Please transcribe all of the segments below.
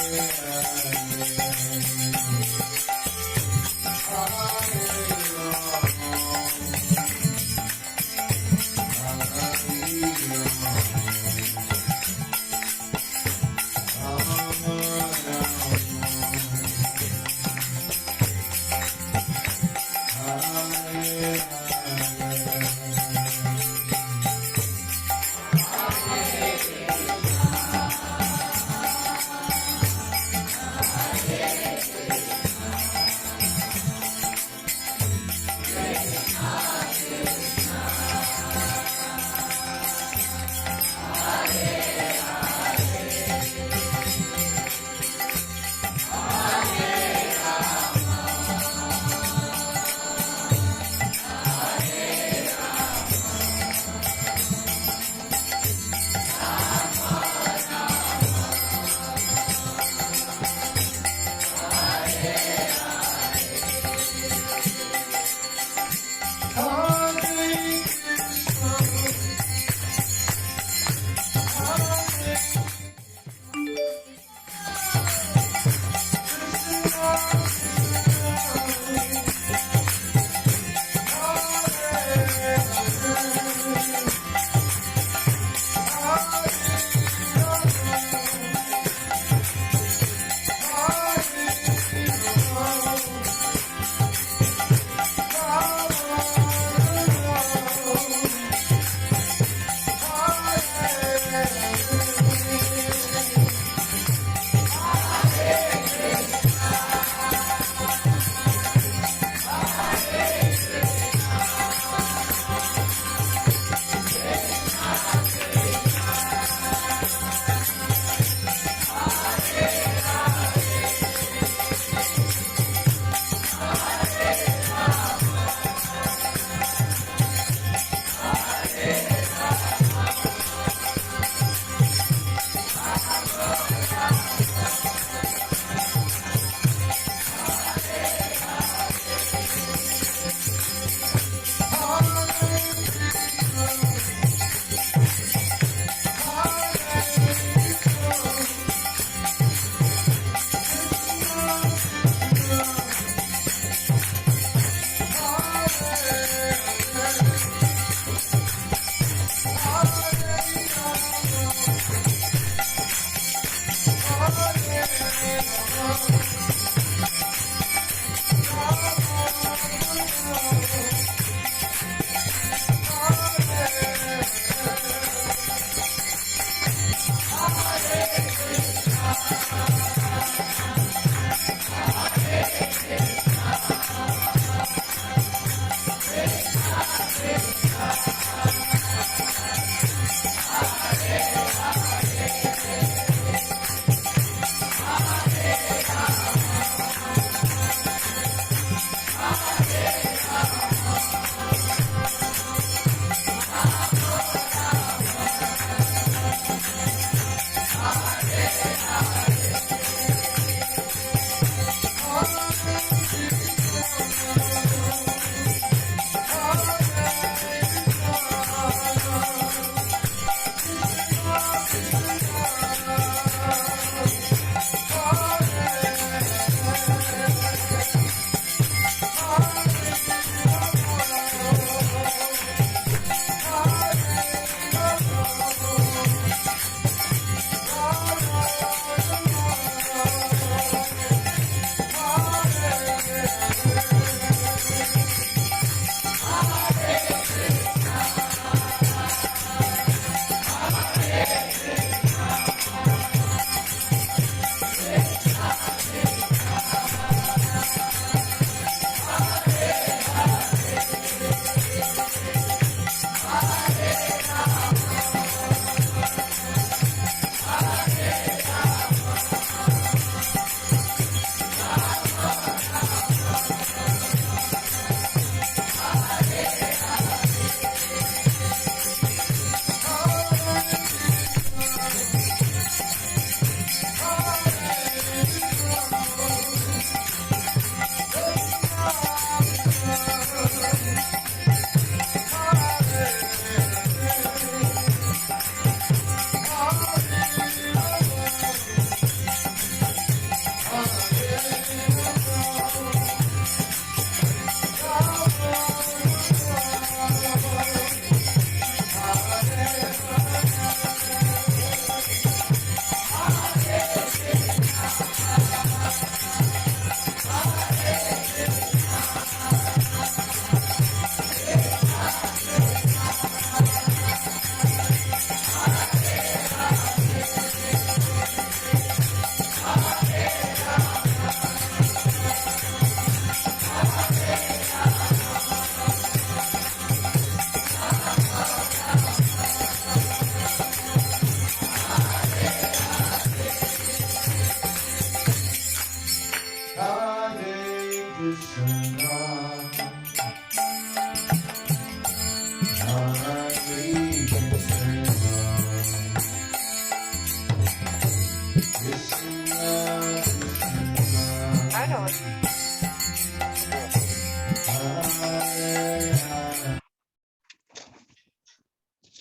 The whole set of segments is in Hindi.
Hare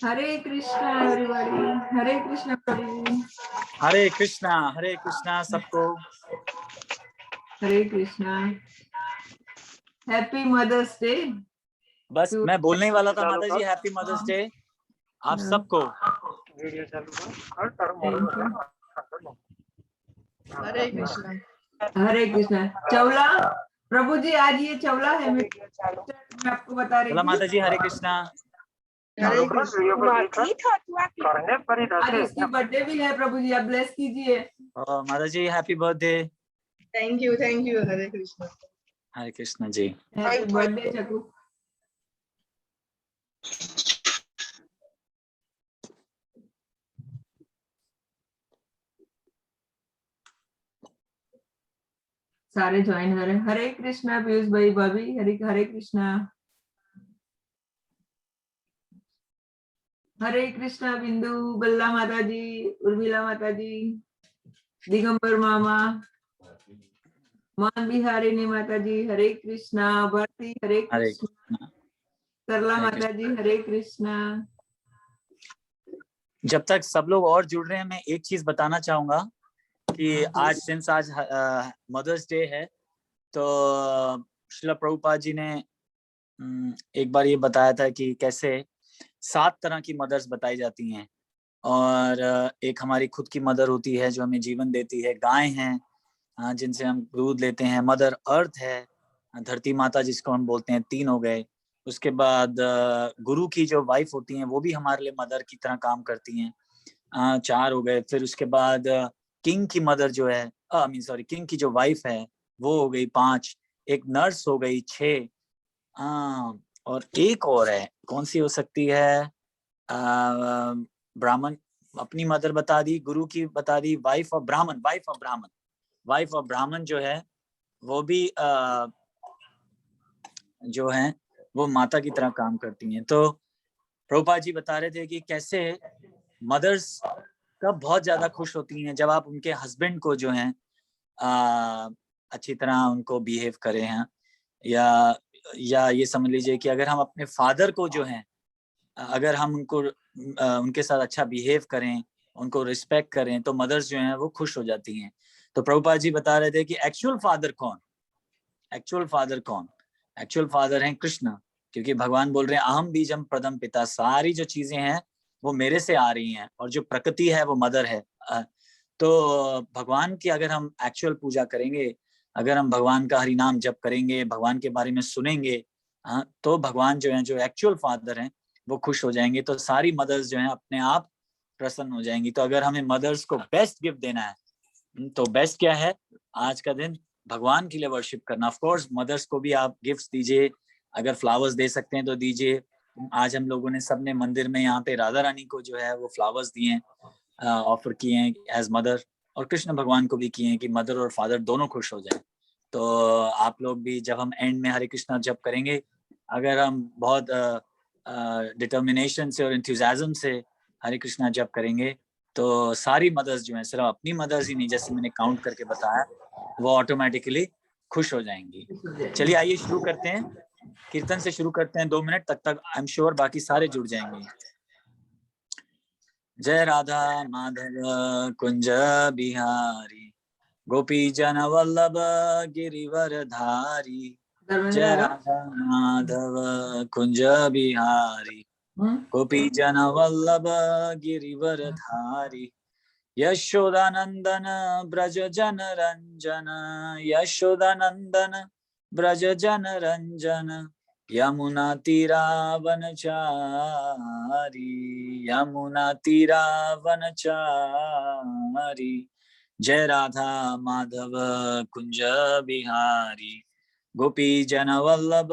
Hare Krishna everybody. हरे कृष्णा प्रभु। हरे कृष्णा सबको। Hare Krishna. Happy Mother's Day. बस मैं बोलने ही वाला था माता जी, हैप्पी मदर्स डे आप सबको। हरे कृष्णा। हरे कृष्णा। चवला प्रभु जी, आज ये चवला है, मैं आपको बता रही बोला थी। माता जी हरे कृष्णा। हरे कृष्णा। आज उसकी बर्थडे भी है प्रभु जी, आप ब्लेस कीजिए। माता जी happy birthday. Thank you Hare Krishna. Hare Krishna ji. Happy birthday चकू। सारे ज्वाइन हो रहे हैं। हरे कृष्णा पीयूष भाई भाभी। हरे हरे कृष्णा। हरे कृष्णा बिंदु, बल्ला माता जी, उर्मिला माता जी, दिगंबर मामा, मान बिहारिणी माता जी। हरे कृष्णा। भारती हरे हरे कृष्णा। कृष्णा। सरला हरे माता जी हरे कृष्णा। जब तक सब लोग और जुड़ रहे हैं, मैं एक चीज बताना चाहूंगा कि आज मदर्स डे है, तो श्रील प्रभुपाद जी ने एक बार ये बताया था कि कैसे 7 तरह की मदर्स बताई जाती हैं। और एक हमारी खुद की मदर होती है जो हमें जीवन देती है, गाय हैं जिनसे हम दूध लेते हैं, मदर अर्थ है, धरती माता जिसको हम बोलते हैं, 3 हो गए। उसके बाद गुरु की जो वाइफ होती हैं वो भी हमारे लिए मदर की तरह काम करती हैं, 4 हो गए। फिर उसके बाद किंग की मदर जो है, किंग की जो वाइफ है वो हो गई 5। एक नर्स हो गई 6। और एक और है, कौन सी हो सकती है? ब्राह्मण, अपनी मदर बता दी, गुरु की बता दी, वाइफ ऑफ ब्राह्मण जो है वो भी जो है वो माता की तरह काम करती हैं। तो प्रभुपाद जी बता रहे थे कि कैसे मदर्स कब बहुत ज्यादा खुश होती हैं जब आप उनके हस्बैंड को जो है अच्छी तरह उनको बिहेव करें हैं, या ये समझ लीजिए कि अगर हम अपने फादर को जो है, अगर हम उनको उनके साथ अच्छा बिहेव करें, उनको रिस्पेक्ट करें, तो मदर्स जो हैं वो खुश हो जाती हैं। तो प्रभुपाद जी बता रहे थे कि एक्चुअल फादर कौन? एक्चुअल फादर हैं कृष्ण, क्योंकि भगवान बोल रहे हैं अहम बीजम प्रदम पिता, सारी जो चीजें हैं वो मेरे से आ रही हैं, और जो प्रकृति है वो मदर है। तो भगवान की अगर हम एक्चुअल पूजा करेंगे, अगर हम भगवान का हरि नाम जप करेंगे, भगवान के बारे में सुनेंगे, तो भगवान जो है, जो एक्चुअल फादर हैं, वो खुश हो जाएंगे। तो सारी मदर्स जो है अपने आप प्रसन्न हो जाएंगी। तो अगर हमें मदर्स को बेस्ट गिफ्ट देना है, तो बेस्ट क्या है? आज का दिन भगवान के लिए वर्शिप करना। ऑफ कोर्स मदर्स को भी आप गिफ्ट्स दीजिए, अगर फ्लावर्स दे सकते हैं तो दीजिए। आज हम लोगों ने सबने मंदिर में यहाँ पे राधा रानी को जो है वो फ्लावर्स दिए हैं, ऑफर किए हैं एज मदर, और कृष्ण भगवान को भी किए हैं कि मदर और फादर दोनों खुश हो जाए। तो आप लोग भी जब हम एंड में हरे कृष्णा जप करेंगे, अगर हम बहुत डिटर्मिनेशन से और इंथुजियाज्म से हरे कृष्णा जप करेंगे, तो सारी मदर्स जो है, सिर्फ अपनी मदर्स ही नहीं, जैसे मैंने काउंट करके बताया, वो ऑटोमेटिकली खुश हो जाएंगी। चलिए आइए शुरू करते हैं, कीर्तन से शुरू करते हैं। 2 मिनट तक आई एम श्योर बाकी सारे जुड़ जाएंगे। जय राधा माधव कुंज बिहारी, गोपी जन वल्लभ गिरिवर धारी। जय राधा माधव कुंज बिहारी, गोपी जन वल्लभ गिरिवर धारी। यशोदानंदन ब्रज जन रंजन, यशोदानंदन ब्रज जन रंजन, यमुना तीरावन चारी, यमुना तीरावन चारी। जय राधा माधव कुंज बिहारी, गोपी जन वल्लभ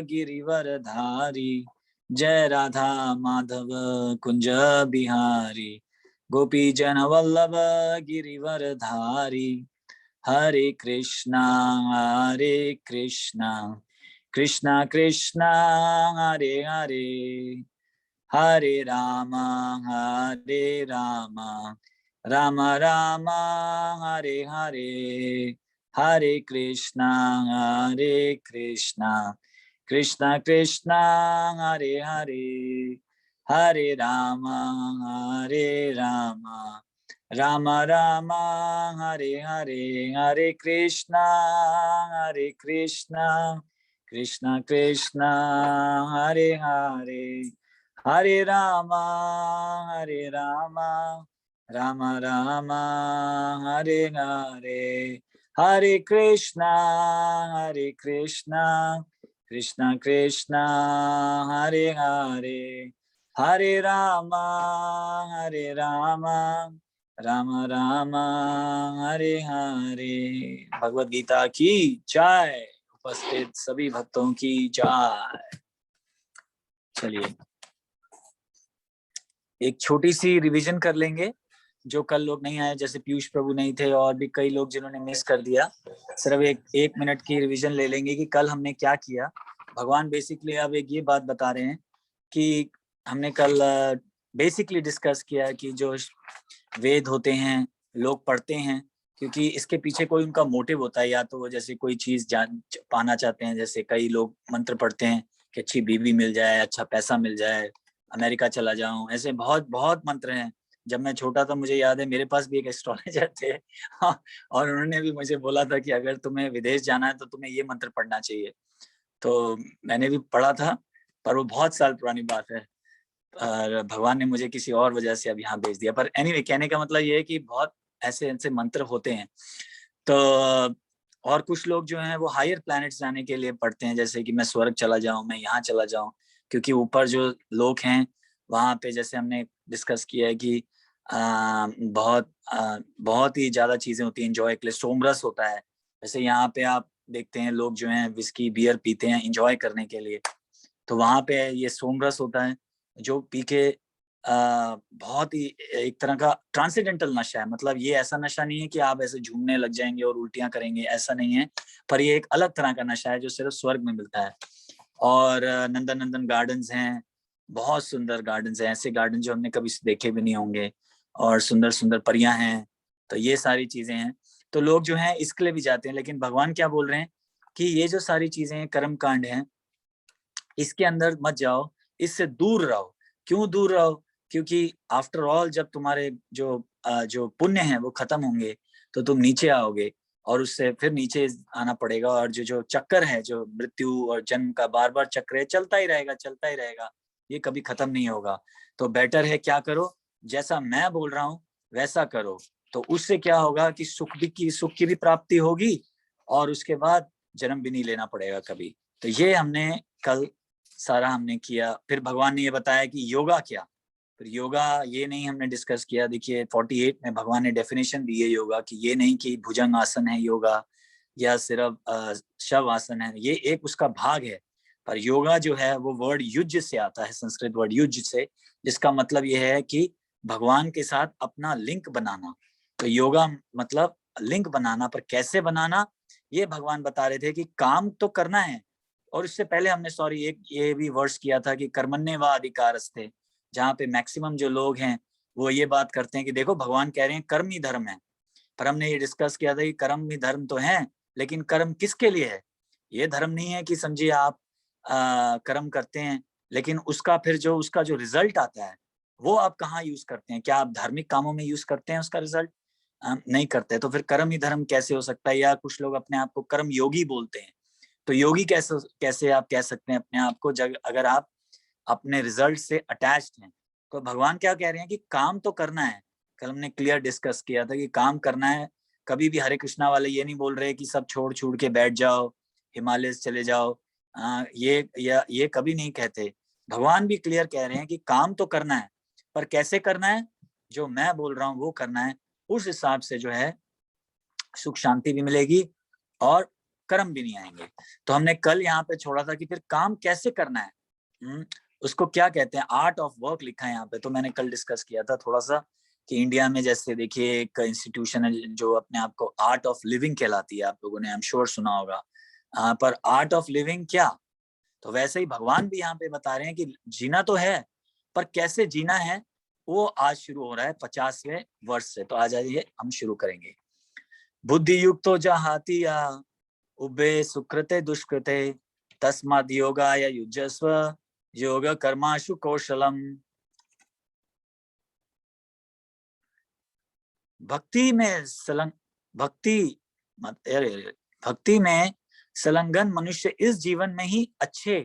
गिरिवर धारी। जय राधा माधव कुंज बिहारी, गोपी जन वल्लभ गिरिवर धारी। हरे कृष्णा कृष्णा कृष्णा हरे हरे, हरे राम राम राम हरे हरे। हरे कृष्णा कृष्णा कृष्णा हरे हरे, हरे राम राम राम हरे हरे, हरे कृष्णा कृष्ण कृष्ण हरे हरे, हरे राम राम राम हरे हरे, हरे कृष्णा कृष्ण कृष्ण हरे हरे, हरे राम राम राम हरे हरे। भगवद गीता की जय। उपस्थित सभी भक्तों की जय। चलिए एक छोटी सी रिवीजन कर लेंगे, जो कल लोग नहीं आए, जैसे पीयूष प्रभु नहीं थे और भी कई लोग जिन्होंने मिस कर दिया। सिर्फ एक मिनट की रिवीजन ले लेंगे कि कल हमने क्या किया। भगवान बेसिकली अब एक ये बात बता रहे हैं कि हमने कल बेसिकली डिस्कस किया कि जो वेद होते हैं लोग पढ़ते हैं क्योंकि इसके पीछे कोई उनका मोटिव होता है, या तो वो जैसे कोई चीज जान पाना चाहते हैं, जैसे कई लोग मंत्र पढ़ते हैं कि अच्छी बीवी मिल जाए, अच्छा पैसा मिल जाए, अमेरिका चला जाऊं, ऐसे बहुत बहुत मंत्र हैं। जब मैं छोटा था मुझे याद है मेरे पास भी एक एस्ट्रोलॉजर थे और उन्होंने भी मुझे बोला था कि अगर तुम्हें विदेश जाना है तो तुम्हें ये मंत्र पढ़ना चाहिए। तो मैंने भी पढ़ा था, पर वो बहुत साल पुरानी बात है और भगवान ने मुझे किसी और वजह से अब यहाँ भेज दिया। पर एनीवे कहने का मतलब ये है कि बहुत ऐसे ऐसे मंत्र होते हैं। तो और कुछ लोग जो हैं वो हायर प्लैनेट्स जाने के लिए पढ़ते हैं, जैसे कि मैं स्वर्ग चला जाऊं, मैं यहाँ चला जाऊं, क्योंकि ऊपर जो लोग हैं वहां पे जैसे हमने डिस्कस किया है कि बहुत ही ज्यादा चीजें होती हैं एंजॉय के लिए, सोमरस होता है। जैसे यहाँ पे आप देखते हैं लोग जो हैं विस्की बियर पीते हैं एंजॉय करने के लिए, तो वहां पे ये सोमरस होता है जो पी के बहुत ही एक तरह का ट्रांसेंडेंटल नशा है। मतलब ये ऐसा नशा नहीं है कि आप ऐसे झूमने लग जाएंगे और उल्टियां करेंगे, ऐसा नहीं है, पर ये एक अलग तरह का नशा है जो सिर्फ स्वर्ग में मिलता है। और नंदन गार्डन्स हैं, बहुत सुंदर गार्डन्स हैं, ऐसे गार्डन जो हमने कभी देखे भी नहीं होंगे, और सुंदर सुंदर परियां हैं। तो ये सारी चीजें हैं, तो लोग जो हैं इसके लिए भी जाते हैं। लेकिन भगवान क्या बोल रहे हैं कि ये जो सारी चीजें हैं कर्म कांड हैं, इसके अंदर मत जाओ, इससे दूर रहो। क्यों दूर रहो? क्योंकि आफ्टर ऑल जब तुम्हारे जो पुण्य हैं वो खत्म होंगे तो तुम नीचे आओगे और उससे फिर नीचे आना पड़ेगा, और जो चक्कर है, जो मृत्यु और जन्म का बार बार चक्र है, चलता ही रहेगा, ये कभी खत्म नहीं होगा। तो बेटर है क्या करो, जैसा मैं बोल रहा हूँ वैसा करो, तो उससे क्या होगा कि सुख की भी प्राप्ति होगी और उसके बाद जन्म भी नहीं लेना पड़ेगा कभी। तो ये हमने कल सारा हमने किया। फिर भगवान ने ये बताया कि योगा क्या, फिर योगा ये नहीं हमने डिस्कस किया। देखिए 48 में भगवान ने डेफिनेशन दी है योगा की, ये नहीं कि भुजंग आसन है योगा या सिर्फ शव आसन है, ये एक उसका भाग है। पर योगा जो है वो वर्ड युज से आता है, संस्कृत वर्ड युज से, जिसका मतलब ये है कि भगवान के साथ अपना लिंक बनाना। तो योगा मतलब लिंक बनाना, पर कैसे बनाना ये भगवान बता रहे थे कि काम तो करना है। और इससे पहले हमने एक ये भी वर्ष किया था कि कर्मण्येवा अधिकारस्ते, जहाँ पे मैक्सिमम जो लोग हैं वो ये बात करते हैं कि देखो भगवान कह रहे हैं कर्म ही धर्म है, पर हमने ये डिस्कस किया था कि कर्म भी धर्म तो है, लेकिन कर्म किसके लिए है? ये धर्म नहीं है कि समझिए आप कर्म करते हैं लेकिन उसका फिर उसका जो रिजल्ट आता है वो आप कहाँ यूज करते हैं? क्या आप धार्मिक कामों में यूज करते हैं उसका रिजल्ट? नहीं करते। तो फिर कर्म ही धर्म कैसे हो सकता है? या कुछ लोग अपने आप को कर्म योगी बोलते हैं, तो योगी कैसे आप कह सकते हैं अपने आप को जब अगर आप अपने रिजल्ट से अटैच्ड हैं? तो भगवान क्या कह रहे हैं कि काम तो करना है। कल हमने क्लियर डिस्कस किया था कि काम करना है। कभी भी हरे कृष्णा वाले ये नहीं बोल रहे कि सब छोड़ के बैठ जाओ, हिमालय चले जाओ, ये कभी नहीं कहते। भगवान भी क्लियर कह रहे हैं कि काम तो करना है, पर कैसे करना है? जो मैं बोल रहा हूँ वो करना है। उस हिसाब से जो है सुख शांति भी मिलेगी और कर्म भी नहीं आएंगे। तो हमने कल यहाँ पे छोड़ा था कि फिर काम कैसे करना है, उसको क्या कहते हैं, आर्ट ऑफ वर्क लिखा है यहाँ पे। तो मैंने कल डिस्कस किया था थोड़ा सा कि इंडिया में जैसे देखिए एक इंस्टीट्यूशन है जो अपने आप को आर्ट ऑफ लिविंग कहलाती है, आप लोगों ने आई एम श्योर सुना होगा। पर आर्ट ऑफ लिविंग क्या? तो वैसे ही भगवान भी यहाँ पे बता रहे हैं कि जीना तो है, पर कैसे जीना है वो आज शुरू हो रहा है 50वें वर्ष से। तो आज आइए हम शुरू करेंगे। बुद्धि युक्तो जहातिया उबे सुकृते दुष्कृते तस्माद् योगाय युज्यस्व योग कर्माशु कौशलम भक्ति में भक्ति में संलग्न मनुष्य इस जीवन में ही अच्छे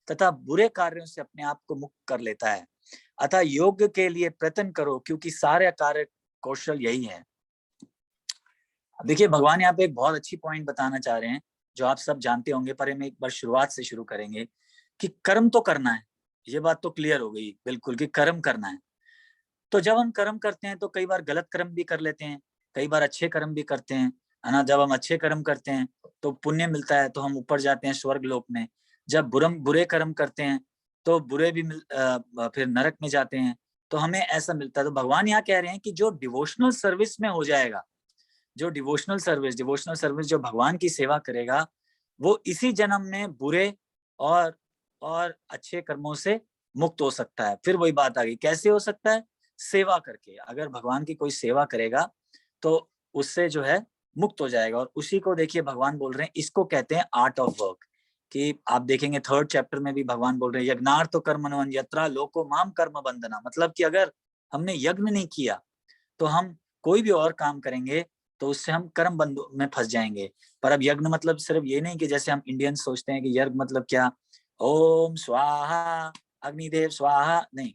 तथा बुरे कार्यों से अपने आप को मुक्त कर लेता है। अतः योग के लिए प्रयत्न करो, क्योंकि सारे कार्य कौशल यही है। देखिए, भगवान यहाँ पे एक बहुत अच्छी पॉइंट बताना चाह रहे हैं जो आप सब जानते होंगे, पर हम एक बार शुरुआत से शुरू करेंगे कि कर्म तो करना है। ये बात तो क्लियर हो गई बिल्कुल कि कर्म करना है। तो जब हम कर्म करते हैं तो कई बार गलत कर्म भी कर लेते हैं, कई बार अच्छे कर्म भी करते हैं, है ना। जब हम अच्छे कर्म करते हैं तो पुण्य मिलता है, तो हम ऊपर जाते हैं स्वर्ग लोक में। जब बुरे कर्म करते हैं तो बुरे भी फिर नरक में जाते हैं, तो हमें ऐसा मिलता है। तो भगवान यहाँ कह रहे हैं कि जो डिवोशनल सर्विस में हो जाएगा, जो डिवोशनल सर्विस जो भगवान की सेवा करेगा, वो इसी जन्म में बुरे और अच्छे कर्मों से मुक्त हो सकता है। फिर वही बात आ गई, कैसे हो सकता है? सेवा करके। अगर भगवान की कोई सेवा करेगा तो उससे जो है मुक्त हो जाएगा। और उसी को देखिए भगवान बोल रहे हैं, इसको कहते हैं आर्ट ऑफ वर्क। कि आप देखेंगे 3rd चैप्टर में भी भगवान बोल रहे हैं, यज्ञार्थ कर्मण्यः यत्रा लोको माम कर्म बंधना। मतलब कि अगर हमने यज्ञ नहीं किया तो हम कोई भी और काम करेंगे तो उससे हम कर्म बंधु में फंस जाएंगे। पर अब यज्ञ मतलब सिर्फ ये नहीं कि जैसे हम इंडियन सोचते हैं कि यज्ञ मतलब क्या, ओम स्वाहा अग्निदेव स्वाहा, नहीं,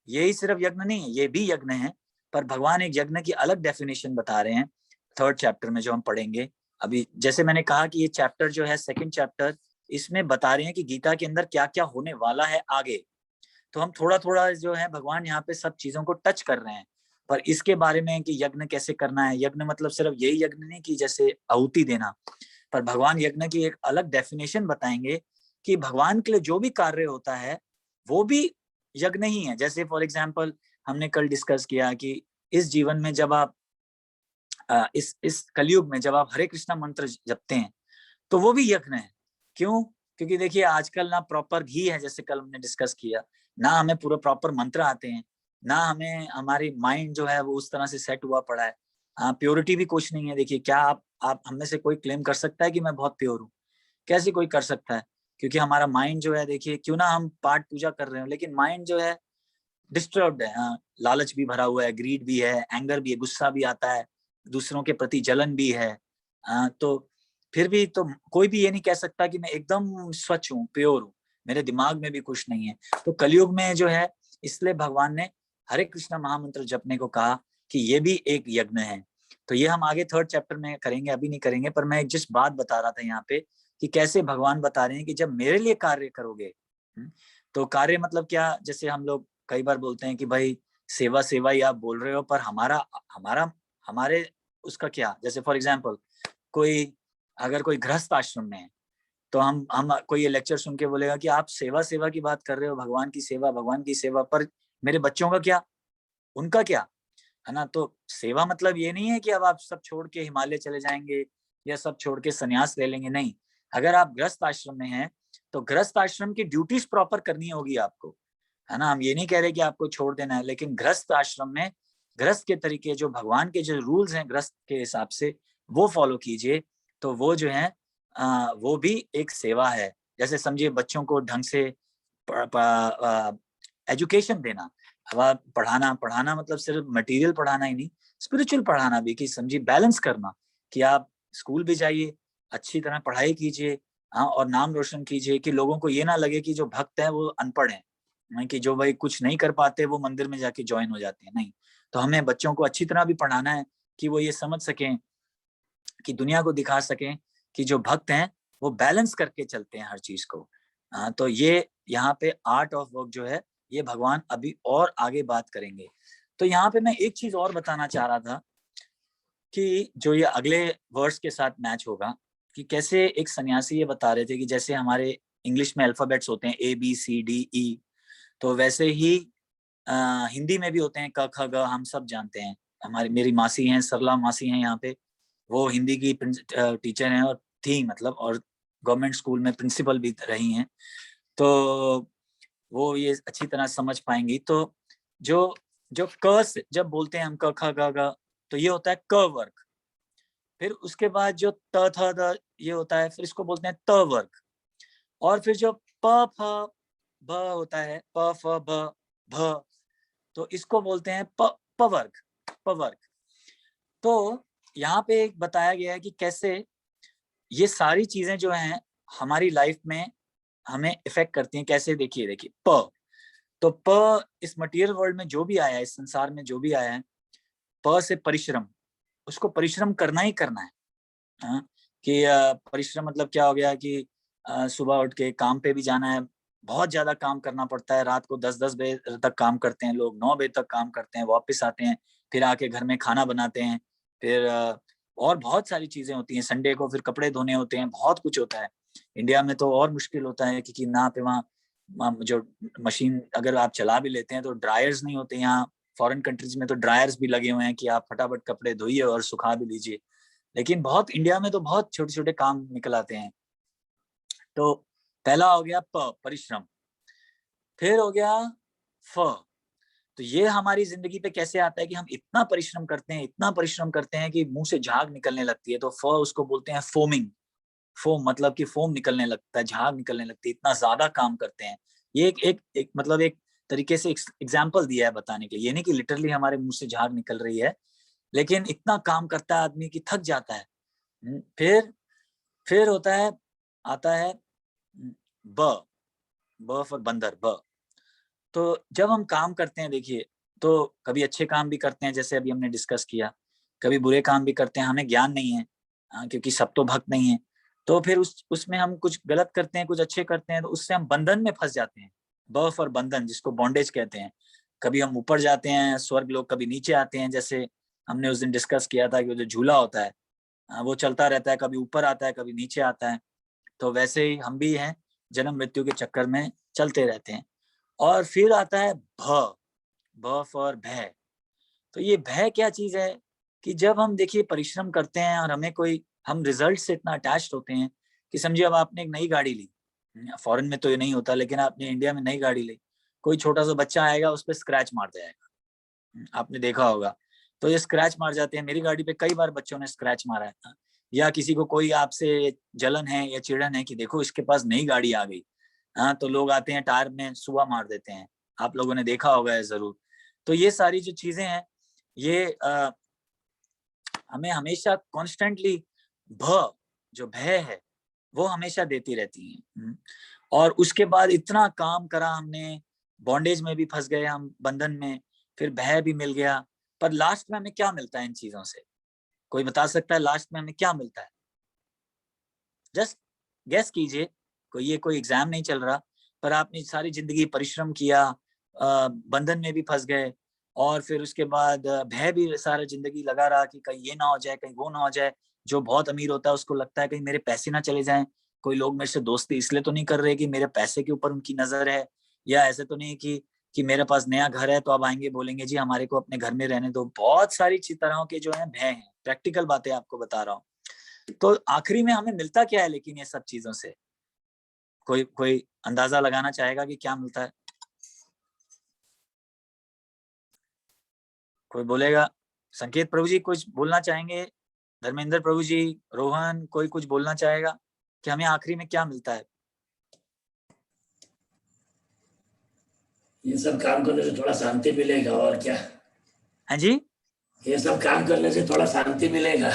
यही सिर्फ यज्ञ नहीं है, ये भी यज्ञ है। पर भगवान एक यज्ञ की अलग डेफिनेशन बता रहे हैं 3rd चैप्टर में, जो हम पढ़ेंगे अभी। जैसे मैंने कहा कि ये चैप्टर जो है 2nd चैप्टर, इसमें बता रहे हैं कि गीता के अंदर क्या क्या होने वाला है आगे। तो हम थोड़ा थोड़ा जो है भगवान यहाँ पे सब चीजों को टच कर रहे हैं। पर इसके बारे में कि यज्ञ कैसे करना है, यज्ञ मतलब सिर्फ यही यज्ञ नहीं कि जैसे आहुति देना, पर भगवान यज्ञ की एक अलग डेफिनेशन बताएंगे कि भगवान के लिए जो भी कार्य होता है वो भी यज्ञ ही है। जैसे फॉर एग्जाम्पल हमने कल डिस्कस किया कि इस जीवन में जब आप इस कलयुग में जब आप हरे कृष्णा मंत्र जपते हैं तो वो भी यज्ञ है। क्यों? क्योंकि देखिए आजकल ना प्रॉपर घी है, जैसे कल हमने डिस्कस किया, ना हमें पूरा प्रॉपर मंत्र आते हैं, ना हमें हमारी माइंड जो है वो उस तरह से सेट हुआ पड़ा है। प्योरिटी भी कुछ नहीं है। देखिए, क्या आप हम में से कोई क्लेम कर सकता है कि मैं बहुत प्योर हूँ? कैसे कोई कर सकता है? क्योंकि हमारा माइंड जो है, देखिए, क्यों ना हम पाठ पूजा कर रहे हो, लेकिन माइंड जो है डिस्टर्ब्ड है। लालच भी भरा हुआ है, ग्रीड भी है, एंगर भी है, गुस्सा भी आता है, दूसरों के प्रति जलन भी है। तो फिर भी तो कोई भी ये नहीं कह सकता कि मैं एकदम स्वच्छ हूँ, प्योर हूँ, मेरे दिमाग में भी कुछ नहीं है। तो कलयुग में जो है, इसलिए भगवान ने हरे कृष्णा महामंत्र जपने को कहा कि ये भी एक यज्ञ है। तो ये हम आगे 3rd चैप्टर में करेंगे, अभी नहीं करेंगे। पर मैं जिस बात बता रहा था यहाँ पे कि कैसे भगवान बता रहे हैं कि जब मेरे लिए कार्य करोगे, तो कार्य मतलब क्या, जैसे हम लोग कई बार बोलते हैं कि भाई सेवा सेवा ही आप बोल रहे हो, पर हमारा हमारा हमारे उसका क्या। जैसे फॉर एग्जाम्पल अगर कोई गृहस्थ आश्रम में है तो हम कोई ये लेक्चर सुन के बोलेगा कि आप सेवा की बात कर रहे हो, भगवान की सेवा, पर मेरे बच्चों का क्या, उनका क्या, है ना। तो सेवा मतलब ये नहीं है कि अब आप सब छोड़ के हिमालय चले जाएंगे या सब छोड़ के संन्यास ले लेंगे, नहीं। अगर आप गृहस्थ आश्रम में हैं तो गृहस्थ आश्रम की ड्यूटीज प्रॉपर करनी होगी आपको, है ना। हम ये नहीं कह रहे कि आपको छोड़ देना है, लेकिन गृहस्थ आश्रम में गृहस्थ के तरीके, जो भगवान के जो रूल्स हैं गृहस्थ के हिसाब से, वो फॉलो कीजिए। तो वो जो है वो भी एक सेवा है। जैसे समझिए बच्चों को ढंग से एजुकेशन देना, पढ़ाना मतलब सिर्फ मटेरियल पढ़ाना ही नहीं, स्पिरिचुअल पढ़ाना भी, कि समझिए बैलेंस करना, कि आप स्कूल भी जाइए, अच्छी तरह पढ़ाई कीजिए, और नाम रोशन कीजिए, कि लोगों को ये ना लगे कि जो भक्त है वो अनपढ़ है, कि जो भाई कुछ नहीं कर पाते वो मंदिर में जाके ज्वाइन हो जाते हैं, नहीं। तो हमें बच्चों को अच्छी तरह भी पढ़ाना है कि वो ये समझ सकें, कि दुनिया को दिखा सकें कि जो भक्त हैं वो बैलेंस करके चलते हैं हर चीज को। तो ये यहाँ पे आर्ट ऑफ वर्क जो है, ये भगवान अभी और आगे बात करेंगे। तो यहाँ पे मैं एक चीज और बताना चाह रहा था कि जो ये अगले वर्ड्स के साथ मैच होगा, कि कैसे एक सन्यासी ये बता रहे थे कि जैसे हमारे इंग्लिश में अल्फाबेट्स होते हैं ABCDE, तो वैसे ही हिंदी में भी होते हैं क ख ग, हम सब जानते हैं। मेरी मासी हैं, सरला मासी हैं यहाँ पे, वो हिंदी की टीचर हैं और थी, मतलब, और गवर्नमेंट स्कूल में प्रिंसिपल भी रही हैं, तो वो ये अच्छी तरह समझ पाएंगी। तो जो जो क से जब बोलते हैं हम क ख ग घ, तो ये होता है क वर्ग। फिर उसके बाद जो त थ द ये होता है, फिर इसको बोलते हैं त वर्ग। और फिर जो प फ ब होता है, प फ ब भ, तो इसको बोलते हैं प वर्ग, प वर्ग। तो यहाँ पे एक बताया गया है कि कैसे ये सारी चीजें जो हैं हमारी लाइफ में हमें इफेक्ट करती हैं। कैसे, देखिए प, तो प इस मटेरियल वर्ल्ड में जो भी आया है, इस संसार में जो भी आया है, प से परिश्रम, उसको परिश्रम करना ही करना है। हाँ, कि परिश्रम मतलब क्या हो गया कि सुबह उठ के काम पे भी जाना है, बहुत ज्यादा काम करना पड़ता है, रात को 10-10 बजे तक काम करते हैं लोग, 9 बजे तक काम करते हैं, वापस आते हैं, फिर आके घर में खाना बनाते हैं, फिर और बहुत सारी चीजें होती हैं, संडे को फिर कपड़े धोने होते हैं, बहुत कुछ होता है। इंडिया में तो और मुश्किल होता है क्योंकि ना पे वहाँ जो मशीन अगर आप चला भी लेते हैं तो ड्रायर्स नहीं होते। यहाँ फॉरेन कंट्रीज में तो ड्रायर्स भी लगे हुए हैं कि आप फटाफट कपड़े धोइए और सुखा भी लीजिए, लेकिन बहुत इंडिया में तो बहुत छोटे छोटे काम निकल आते हैं। तो पहला हो गया परिश्रम, फिर हो गया फ। तो ये हमारी जिंदगी पे कैसे आता है कि हम इतना परिश्रम करते हैं, इतना परिश्रम करते हैं कि मुंह से झाग निकलने लगती है। तो फ उसको बोलते हैं फोमिंग। फोम मतलब कि फोम निकलने लगता है, झाग निकलने लगती है, इतना ज्यादा काम करते हैं। ये एक मतलब एक तरीके से एग्जाम्पल दिया है बताने के लिए, ये नहीं कि लिटरली हमारे मुंह से झाग निकल रही है, लेकिन इतना काम करता है आदमी कि थक जाता है। फिर होता है, आता है ब फॉर बंदर, ब। तो जब हम काम करते हैं, देखिए, तो कभी अच्छे काम भी करते हैं जैसे अभी हमने डिस्कस किया, कभी बुरे काम भी करते हैं, हमें ज्ञान नहीं है, क्योंकि सब तो भक्त नहीं है। तो फिर उसमें हम कुछ गलत करते हैं, कुछ अच्छे करते हैं, तो उससे हम बंधन में फंस जाते हैं। ब फॉर बंधन, जिसको बॉन्डेज कहते हैं। कभी हम ऊपर जाते हैं स्वर्ग लोग, कभी नीचे आते हैं, जैसे हमने उस दिन डिस्कस किया था कि वो जो झूला होता है वो चलता रहता है, कभी ऊपर आता है कभी नीचे आता है। तो वैसे ही हम भी हैं, जन्म मृत्यु के चक्कर में चलते रहते हैं। और फिर आता है भ फॉर भय। तो ये भय क्या चीज है कि जब हम देखिए परिश्रम करते हैं और हमें कोई, हम रिजल्ट से इतना अटैच्ड होते हैं कि समझिए अब आपने एक नई गाड़ी ली, फॉरेन में तो ये नहीं होता, लेकिन आपने इंडिया में नई गाड़ी ली, कोई छोटा सा बच्चा आएगा उस पर स्क्रैच मार जाएगा, आपने देखा होगा। तो ये स्क्रैच मार जाते हैं, मेरी गाड़ी पे कई बार बच्चों ने स्क्रैच मारा है। या किसी को कोई आपसे जलन है या चिड़न है कि देखो इसके पास नई गाड़ी आ गई, हाँ, तो लोग आते हैं टायर में सुआ मार देते हैं, आप लोगों ने देखा होगा जरूर। तो ये सारी जो चीजें हैं ये हमें हमेशा कॉन्स्टेंटली जो भय है वो हमेशा देती रहती है। और उसके बाद इतना काम करा हमने, बॉन्डेज में भी फंस गए हम, बंधन में, फिर भय भी मिल गया, पर लास्ट में हमें क्या मिलता है इन चीजों से? कोई बता सकता है लास्ट में हमें क्या मिलता है? जस्ट गेस कीजिए। कोई एग्जाम नहीं चल रहा, पर आपने सारी जिंदगी परिश्रम किया, बंधन में भी फंस गए, और फिर उसके बाद भय भी सारा जिंदगी लगा रहा कि कहीं ये ना हो जाए, कहीं वो ना हो जाए। जो बहुत अमीर होता है उसको लगता है कहीं मेरे पैसे ना चले जाएं, कोई लोग मेरे से दोस्ती इसलिए तो नहीं कर रहे कि मेरे पैसे के ऊपर उनकी नजर है, या ऐसे तो नहीं कि मेरे पास नया घर है तो अब आएंगे बोलेंगे जी हमारे को अपने घर में रहने दो। बहुत सारी तरह के जो है भय हैं, प्रैक्टिकल बातें आपको बता रहा हूँ। तो आखिरी में हमें मिलता क्या है लेकिन ये सब चीजों से? कोई अंदाजा लगाना चाहेगा कि क्या मिलता है? कोई बोलेगा? संकेत प्रभु जी कुछ बोलना चाहेंगे? धर्मेंद्र प्रभु जी, रोहन, कोई कुछ बोलना चाहेगा कि हमें आखिरी में क्या मिलता है? ये सब काम करने से थोड़ा शांति मिलेगा, और क्या। हाँ जी, ये सब काम करने से थोड़ा शांति मिलेगा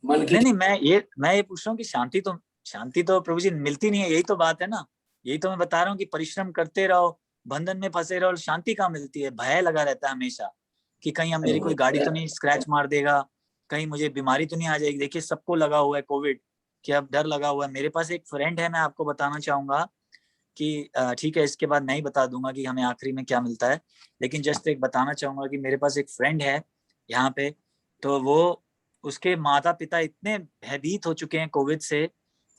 मन की। नहीं, मैं ये पूछ रहा हूँ कि शांति तो प्रभु जी मिलती नहीं है, यही तो बात है ना। यही तो मैं बता रहा हूँ कि परिश्रम करते रहो, बंधन में फंसे रहो, शांति कहाँ मिलती है? भय लगा रहता है हमेशा कि कहीं अब मेरी कोई गाड़ी तो नहीं स्क्रैच मार देगा, कहीं मुझे बीमारी तो नहीं आ जाएगी। देखिए सबको लगा हुआ है कोविड, कि अब डर लगा हुआ है। मेरे पास एक फ्रेंड है, मैं आपको बताना चाहूंगा कि ठीक है इसके बाद मैं ही बता दूंगा कि हमें आखिरी में क्या मिलता है, लेकिन जस्ट एक बताना चाहूंगा कि मेरे पास एक फ्रेंड है यहाँ पे, तो वो, उसके माता पिता इतने भयभीत हो चुके हैं कोविड से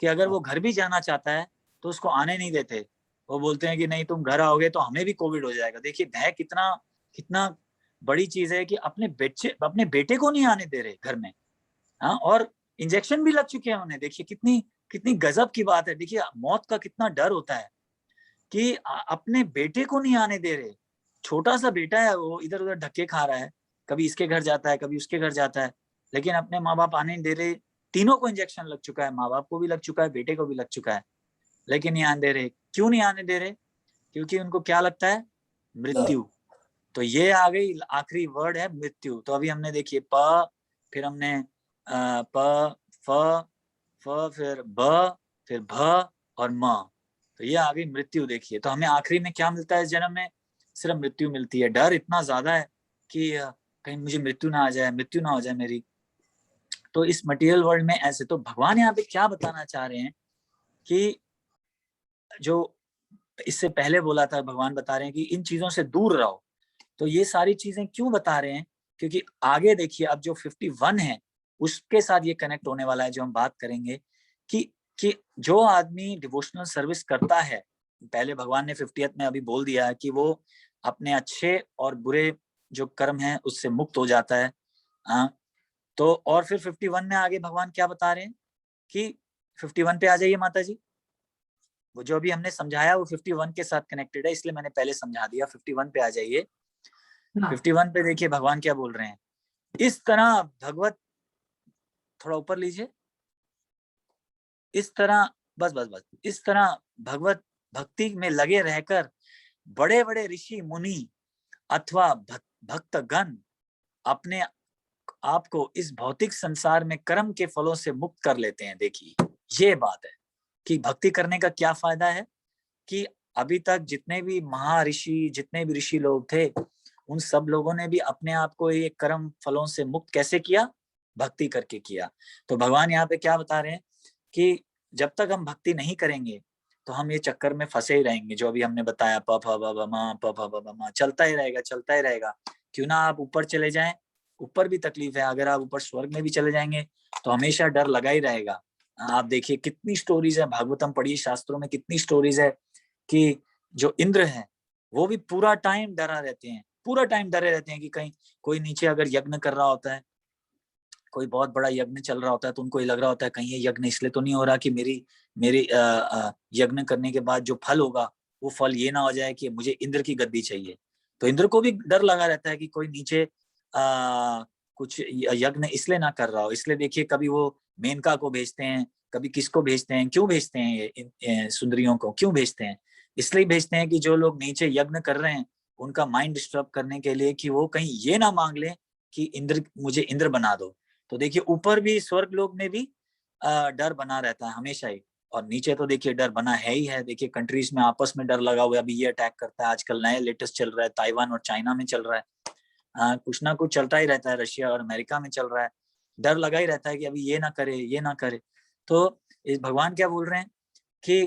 कि अगर वो घर भी जाना चाहता है तो उसको आने नहीं देते। वो बोलते हैं कि नहीं तुम घर आओगे तो हमें भी कोविड हो जाएगा। देखिए भय कितना कितना बड़ी चीज है कि अपने बेटे को नहीं आने दे रहे घर में। हाँ, और इंजेक्शन भी लग चुके हैं उन्हें। देखिए कितनी कितनी गजब की बात है। देखिए मौत का कितना डर होता है कि अपने बेटे को नहीं आने दे रहे। छोटा सा बेटा है, वो इधर उधर धक्के खा रहा है, कभी इसके घर जाता है कभी उसके घर जाता है, लेकिन अपने माँ बाप आने नहीं दे रहे। तीनों को इंजेक्शन लग चुका है, माँ बाप को भी लग चुका है, बेटे को भी लग चुका है, लेकिन नहीं आने दे रहे। क्यों नहीं आने दे रहे? क्योंकि उनको क्या लगता है? मृत्यु। तो ये आ गई आखिरी वर्ड है मृत्यु। तो अभी हमने देखिए प, फिर हमने प, फ, फिर ब, फिर भ और म। तो ये आ गई मृत्यु। देखिए तो हमें आखिरी में क्या मिलता है इस जन्म में? सिर्फ मृत्यु मिलती है। डर इतना ज्यादा है कि कहीं मुझे मृत्यु ना आ जाए, मृत्यु ना हो जाए मेरी। तो इस मटेरियल वर्ल्ड में ऐसे, तो भगवान यहाँ पे क्या बताना चाह रहे हैं कि जो इससे पहले बोला था, भगवान बता रहे हैं कि इन चीजों से दूर रहो। तो ये सारी चीजें क्यों बता रहे हैं? क्योंकि आगे देखिए अब जो 51 है उसके साथ ये कनेक्ट होने वाला है, जो हम बात करेंगे कि जो आदमी डिवोशनल सर्विस करता है, पहले भगवान ने 50th में अभी बोल दिया है कि वो अपने अच्छे और बुरे जो कर्म हैं उससे मुक्त हो जाता है। तो और फिर 51 में आगे भगवान क्या बता रहे हैं कि 51 पे आ जाइए माता जी। वो जो अभी हमने समझाया वो 51 के साथ कनेक्टेड है, इसलिए मैंने पहले समझा दिया। 51 पे आ जाइए। 51 पे देखिए भगवान क्या बोल रहे हैं। इस तरह भगवत, थोड़ा ऊपर लीजिए, इस तरह बस बस बस इस तरह भगवत भक्ति में लगे रहकर बड़े बड़े ऋषि मुनि अथवा भक्तगण अपने आपको इस भौतिक संसार में कर्म के फलों से मुक्त कर लेते हैं। देखिए ये बात है कि भक्ति करने का क्या फायदा है कि अभी तक जितने भी महर्षि, जितने भी ऋषि लोग थे, उन सब लोगों ने भी अपने आप को ये कर्म फलों से मुक्त कैसे किया? भक्ति करके किया। तो भगवान यहाँ पे क्या बता रहे हैं कि जब तक हम भक्ति नहीं करेंगे तो हम ये चक्कर में फंसे ही रहेंगे, जो अभी हमने बताया प फ ब ब म प फ ब ब म, चलता ही रहेगा, चलता ही रहेगा। क्यों ना आप ऊपर चले जाएं, ऊपर भी तकलीफ है। अगर आप ऊपर स्वर्ग में भी चले जाएंगे तो हमेशा डर लगा ही रहेगा। आप देखिए कितनी स्टोरीज है, भागवतम पढ़िए, शास्त्रों में कितनी स्टोरीज है कि जो इंद्र है वो भी पूरा टाइम डरा रहते हैं, पूरा टाइम डरे रहते हैं कि कहीं कोई नीचे अगर यज्ञ कर रहा होता है, कोई बहुत बड़ा यज्ञ चल रहा होता है, तो उनको ये लग रहा होता है कहीं ये यज्ञ इसलिए तो नहीं हो रहा कि मेरी यज्ञ करने के बाद जो फल होगा वो फल ये ना हो जाए कि मुझे इंद्र की गद्दी चाहिए। तो इंद्र को भी डर लगा रहता है कि कोई नीचे कुछ यज्ञ इसलिए ना कर रहा हो। इसलिए देखिए कभी वो मेनका को भेजते हैं, कभी किसको भेजते हैं, क्यों भेजते हैं ये सुंदरियों को, क्यों भेजते हैं? इसलिए भेजते हैं कि जो लोग नीचे यज्ञ कर रहे हैं उनका माइंड डिस्टर्ब करने के लिए, कि वो कहीं ये ना मांग ले कि इंद्र, मुझे इंद्र बना दो। तो देखिए ऊपर भी स्वर्ग लोग में भी डर बना रहता है हमेशा ही, और नीचे तो देखिए डर बना है ही है। देखिए कंट्रीज में आपस में डर लगा हुआ है। अभी ये अटैक करता है, आजकल नए लेटेस्ट चल रहा है, ताइवान और चाइना में चल रहा है। कुछ ना कुछ चलता ही रहता है, रशिया और अमेरिका में चल रहा है। डर लगा ही रहता है कि अभी ये ना करे, ये ना करे। तो इस भगवान क्या बोल रहे हैं कि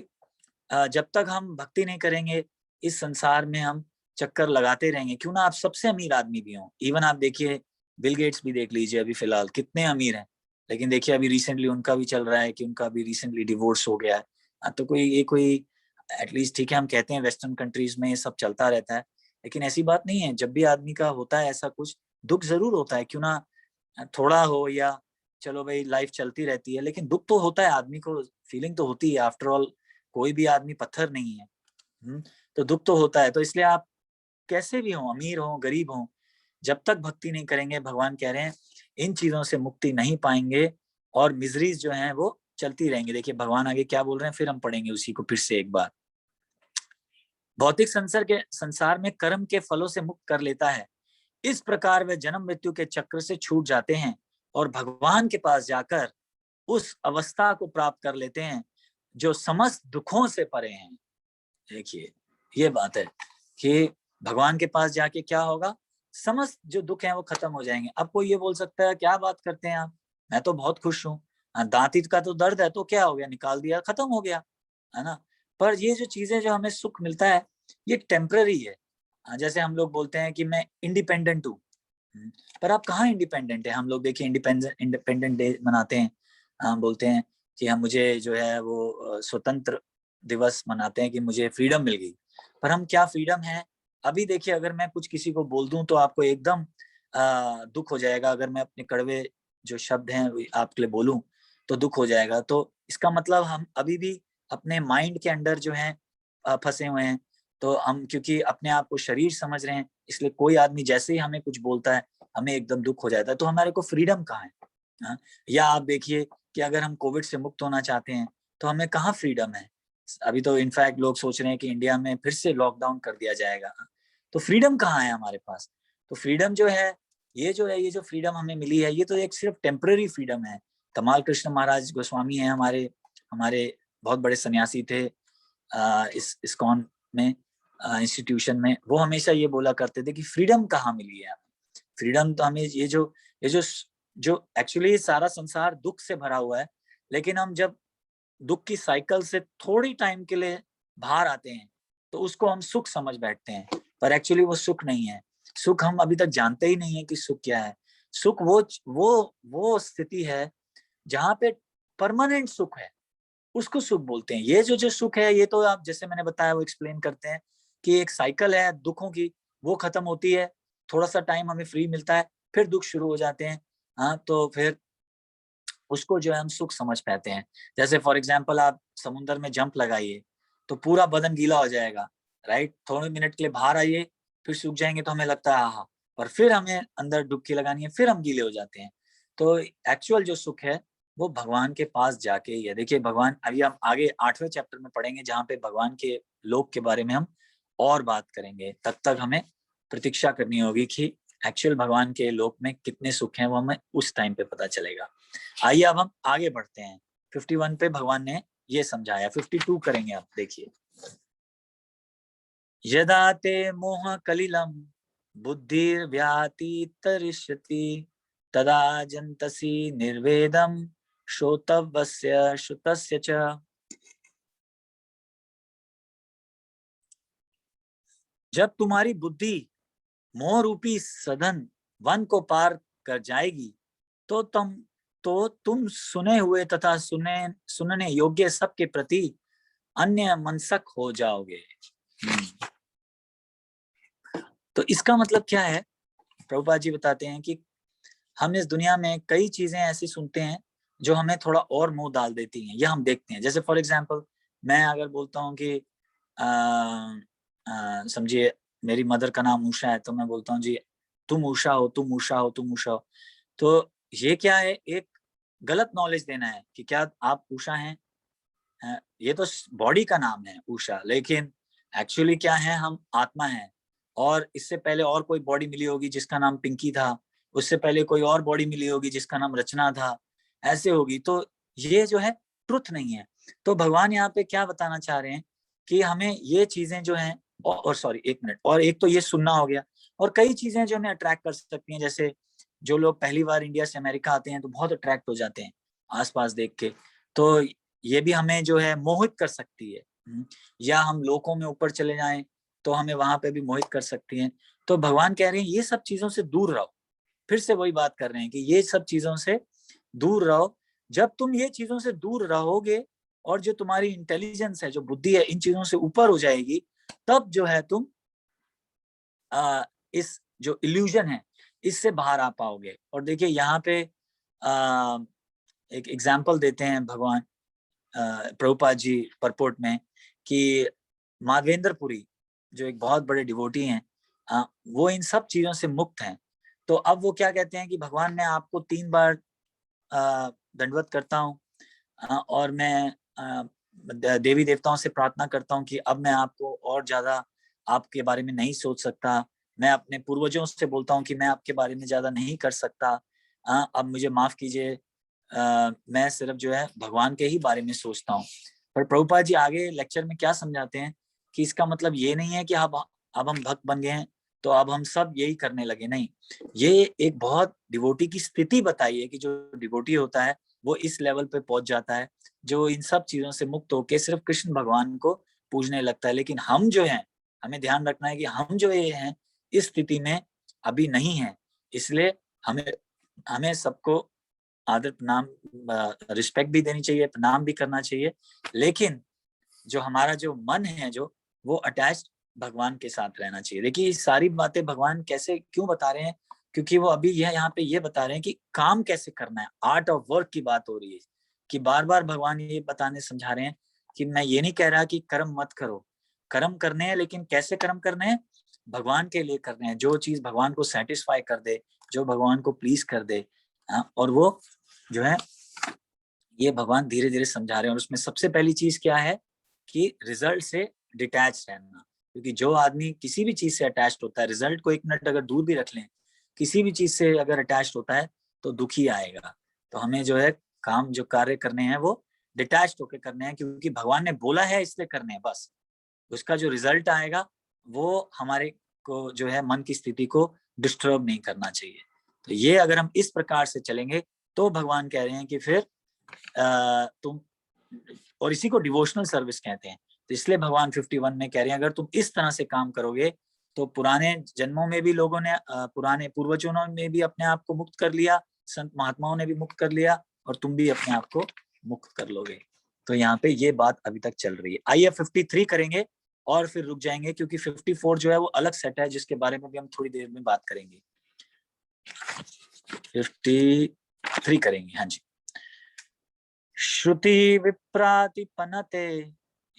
जब तक हम भक्ति नहीं करेंगे इस संसार में हम चक्कर लगाते रहेंगे। क्यों ना आप सबसे अमीर आदमी भी हो, इवन आप देखिए बिल गेट्स भी देख लीजिए, अभी फिलहाल कितने अमीर हैं, लेकिन देखिए अभी रिसेंटली उनका भी चल रहा है कि उनका भी रिसेंटली डिवोर्स हो गया है। तो कोई एटलीस्ट ठीक है, हम कहते हैं वेस्टर्न कंट्रीज में ये सब चलता रहता है, लेकिन ऐसी बात नहीं है। जब भी आदमी का होता है ऐसा कुछ, दुख जरूर होता है, क्यों ना थोड़ा हो या चलो भाई लाइफ चलती रहती है, लेकिन दुख तो होता है आदमी को, फीलिंग तो होती है। आफ्टर ऑल कोई भी आदमी पत्थर नहीं है। तो दुख तो होता है। तो इसलिए आप कैसे भी हो, अमीर हो गरीब हो, जब तक भक्ति नहीं करेंगे, भगवान कह रहे हैं इन चीजों से मुक्ति नहीं पाएंगे और मिजरीज जो हैं वो चलती रहेंगी। देखिए भगवान आगे क्या बोल रहे हैं, फिर हम पढ़ेंगे उसी को फिर से एक बार। भौतिक संसार में कर्म के फलों से मुक्त कर लेता है। इस प्रकार वे जन्म मृत्यु के चक्र से छूट जाते हैं और भगवान के पास जाकर उस अवस्था को प्राप्त कर लेते हैं जो समस्त दुखों से परे हैं। देखिए ये बात है कि भगवान के पास जाके क्या होगा, समस्त जो दुख हैं वो खत्म हो जाएंगे। अब कोई ये बोल सकता है क्या बात करते हैं आप, मैं तो बहुत खुश हूँ, दांत का तो दर्द है तो क्या हो गया, निकाल दिया, खत्म हो गया, है ना। पर ये जो चीजें जो हमें सुख मिलता है ये टेम्पररी है। जैसे हम लोग बोलते हैं कि मैं इंडिपेंडेंट हूँ, पर आप कहाँ इंडिपेंडेंट है। हम लोग देखिए इंडिपेंडेंट डे मनाते हैं, हम बोलते हैं कि हम, मुझे जो है वो स्वतंत्र दिवस मनाते हैं कि मुझे फ्रीडम मिल गई। पर हम क्या फ्रीडम है? अभी देखिए अगर मैं कुछ किसी को बोल दूं तो आपको एकदम दुख हो जाएगा। अगर मैं अपने कड़वे जो शब्द हैं आपके लिए बोलूं तो दुख हो जाएगा। तो इसका मतलब हम अभी भी अपने माइंड के अंदर जो है फंसे हुए हैं। तो हम क्योंकि अपने आप को शरीर समझ रहे हैं, इसलिए कोई आदमी जैसे ही हमें कुछ बोलता है हमें एकदम दुख हो जाता है। तो हमारे को फ्रीडम कहाँ है? या आप देखिए कि अगर हम कोविड से मुक्त होना चाहते हैं तो हमें कहाँ फ्रीडम है? अभी तो इनफैक्ट लोग सोच रहे हैं कि इंडिया में फिर से लॉकडाउन कर दिया जाएगा। तो फ्रीडम कहाँ है हमारे पास? तो फ्रीडम जो है ये जो फ्रीडम हमें मिली है, ये तो एक सिर्फ टेम्पररी फ्रीडम है। कमाल कृष्ण महाराज गोस्वामी हैं, हमारे बहुत बड़े सन्यासी थे इस इस्कॉन में, इंस्टीट्यूशन में। वो हमेशा ये बोला करते थे कि फ्रीडम कहाँ मिली है हमें? फ्रीडम तो हमें ये जो एक्चुअली सारा संसार दुख से भरा हुआ है, लेकिन हम जब दुख की साइकिल से थोड़ी टाइम के लिए बाहर आते हैं तो उसको हम सुख समझ बैठते हैं, पर एक्चुअली वो सुख नहीं है। सुख हम अभी तक जानते ही नहीं है कि सुख क्या है। सुख वो स्थिति है जहाँ पे परमानेंट सुख है, उसको सुख बोलते हैं। ये जो सुख है, ये तो आप जैसे मैंने बताया वो एक्सप्लेन करते हैं कि एक साइकिल है दुखों की, वो खत्म होती है, थोड़ा सा टाइम हमें फ्री मिलता है, फिर दुख शुरू हो जाते हैं। हाँ, तो फिर उसको जो है हम सुख समझ पाते हैं। जैसे फॉर एग्जाम्पल आप समुद्र में जंप लगाइए तो पूरा बदन गीला हो जाएगा, राइट? थोड़े मिनट के लिए बाहर आइए, फिर सूख जाएंगे तो हमें लगता है हाँ, पर फिर हमें अंदर डुबकी लगानी है, फिर हम गीले हो जाते हैं। तो एक्चुअल जो सुख है वो भगवान के पास जाके ही है। देखिए भगवान, अभी हम आगे 8वें चैप्टर में पढ़ेंगे जहाँ पे भगवान के लोक के बारे में हम और बात करेंगे। तब तक हमें प्रतीक्षा करनी होगी कि एक्चुअल भगवान के लोक में कितने सुख हैं, वो हमें उस टाइम पे पता चलेगा। आइए अब हम आगे बढ़ते हैं। 51 पे भगवान ने ये समझाया, 52 करेंगे आप। देखिए, यदा ते मोह कलिलम बुद्धिर्व्याति तरिष्यति तदा जन्तसि निर्वेदम श्रोतव्यस्य श्रुतस्य च। जब तुम्हारी बुद्धि मोह रूपी सदन वन को पार कर जाएगी तो तुम सुने हुए तथा सुनने योग्य सब के प्रति अन्य मनसक हो जाओगे। तो इसका मतलब क्या है? प्रभुपाद जी बताते हैं कि हम इस दुनिया में कई चीजें ऐसी सुनते हैं जो हमें थोड़ा और मुंह डाल देती हैं, या हम देखते हैं। जैसे फॉर एग्जांपल मैं अगर बोलता हूँ कि समझिए मेरी मदर का नाम उषा है, तो मैं बोलता हूँ जी तुम उषा हो, तुम उषा हो, तुम उषा हो। तो ये क्या है? एक गलत नॉलेज देना है कि क्या आप उषा हैं। ये तो बॉडी का नाम है उषा, लेकिन एक्चुअली क्या है? हम आत्मा हैं। और इससे पहले और कोई बॉडी मिली होगी जिसका नाम पिंकी था, उससे पहले कोई और बॉडी मिली होगी जिसका नाम रचना था, ऐसे होगी। तो ये जो है ट्रुथ नहीं है। तो भगवान यहाँ पे क्या बताना चाह रहे हैं कि हमें ये चीजें जो हैं, और सॉरी एक मिनट, और एक तो ये सुनना हो गया, और कई चीजें जो हमें अट्रैक्ट कर सकती हैं। जैसे जो लोग पहली बार इंडिया से अमेरिका आते हैं तो बहुत अट्रैक्ट हो जाते हैं आसपास देख के, तो ये भी हमें जो है मोहित कर सकती है। या हम लोकों में ऊपर चले जाएं तो हमें वहां पे भी मोहित कर सकती हैं। तो भगवान कह रहे हैं ये सब चीजों से दूर रहो। फिर से वही बात कर रहे हैं कि ये सब चीजों से दूर रहो। जब तुम ये चीजों से दूर रहोगे और जो तुम्हारी इंटेलिजेंस है, जो बुद्धि है, इन चीजों से ऊपर हो जाएगी, तब जो है तुम इस जो इल्यूजन है इससे बाहर आ पाओगे। और देखिए यहाँ पे एक एग्जाम्पल देते हैं भगवान प्रभुपाद जी परपोर्ट में कि माधवेंद्रपुरी जो एक बहुत बड़े डिवोटी हैं, वो इन सब चीजों से मुक्त हैं। तो अब वो क्या कहते हैं कि भगवान मैं आपको 3 बार दंडवत करता हूँ, और मैं देवी देवताओं से प्रार्थना करता हूँ कि अब मैं आपको और ज्यादा आपके बारे में नहीं सोच सकता। मैं अपने पूर्वजों से बोलता हूँ कि मैं आपके बारे में ज्यादा नहीं कर सकता, अब मुझे माफ कीजिए, मैं सिर्फ जो है भगवान के ही बारे में सोचता हूँ। पर प्रभुपाद जी आगे लेक्चर में क्या समझाते हैं कि इसका मतलब ये नहीं है कि अब हम भक्त बन गए हैं तो अब हम सब यही करने लगे। नहीं, ये एक बहुत डिवोटी की स्थिति बताई है कि जो डिवोटी होता है वो इस लेवल पे पहुंच जाता है जो इन सब चीजों से मुक्त होकर सिर्फ कृष्ण भगवान को पूजने लगता है। लेकिन हम जो हैं, हमें ध्यान रखना है कि हम जो ये हैं इस स्थिति में अभी नहीं है। इसलिए हमें सबको आदर प्रणाम रिस्पेक्ट भी देनी चाहिए, प्रणाम भी करना चाहिए, लेकिन जो हमारा जो मन है जो वो अटैच्ड भगवान के साथ रहना चाहिए। देखिए सारी बातें भगवान कैसे क्यों बता रहे हैं, क्योंकि वो अभी यहाँ पे ये बता रहे हैं कि काम कैसे करना है। आर्ट ऑफ वर्क की बात हो रही है कि बार बार भगवान ये बताने समझा रहे हैं कि मैं ये नहीं कह रहा कि कर्म मत करो, कर्म करने हैं, लेकिन कैसे कर्म करने हैं? भगवान के लिए करने हैं, जो चीज भगवान को सेटिस्फाई कर दे, जो भगवान को प्लीज कर दे। और वो जो है ये भगवान धीरे धीरे समझा रहे हैं। और उसमें सबसे पहली चीज क्या है कि रिजल्ट से डिटैच रहना। क्योंकि जो आदमी किसी भी चीज से अटैच्ड होता है, रिजल्ट को 1 मिनट अगर दूर भी रख लें, किसी भी चीज से अगर अटैच्ड होता है तो दुखी आएगा। तो हमें जो है काम, जो कार्य करने हैं वो डिटैच्ड होकर करने हैं, क्योंकि भगवान ने बोला है इसलिए करने हैं बस। उसका जो रिजल्ट आएगा वो हमारे को जो है मन की स्थिति को डिस्टर्ब नहीं करना चाहिए। तो ये अगर हम इस प्रकार से चलेंगे तो भगवान कह रहे हैं कि फिर तुम, और इसी को डिवोशनल सर्विस कहते हैं। तो इसलिए भगवान 51 में कह रहे हैं अगर तुम इस तरह से काम करोगे तो पुराने जन्मों में भी लोगों ने, पुराने पूर्वजों ने भी अपने आप को मुक्त कर लिया, संत महात्माओं ने भी मुक्त कर लिया, और तुम भी अपने आप को मुक्त कर लोगे। तो यहाँ पे ये बात अभी तक चल रही है। आइए 53 करेंगे और फिर रुक जाएंगे, क्योंकि 54 जो है वो अलग सेट है, जिसके बारे में भी हम थोड़ी देर में बात करेंगे। 53 करेंगे, हाँ जी। श्रुति विप्रातिपनते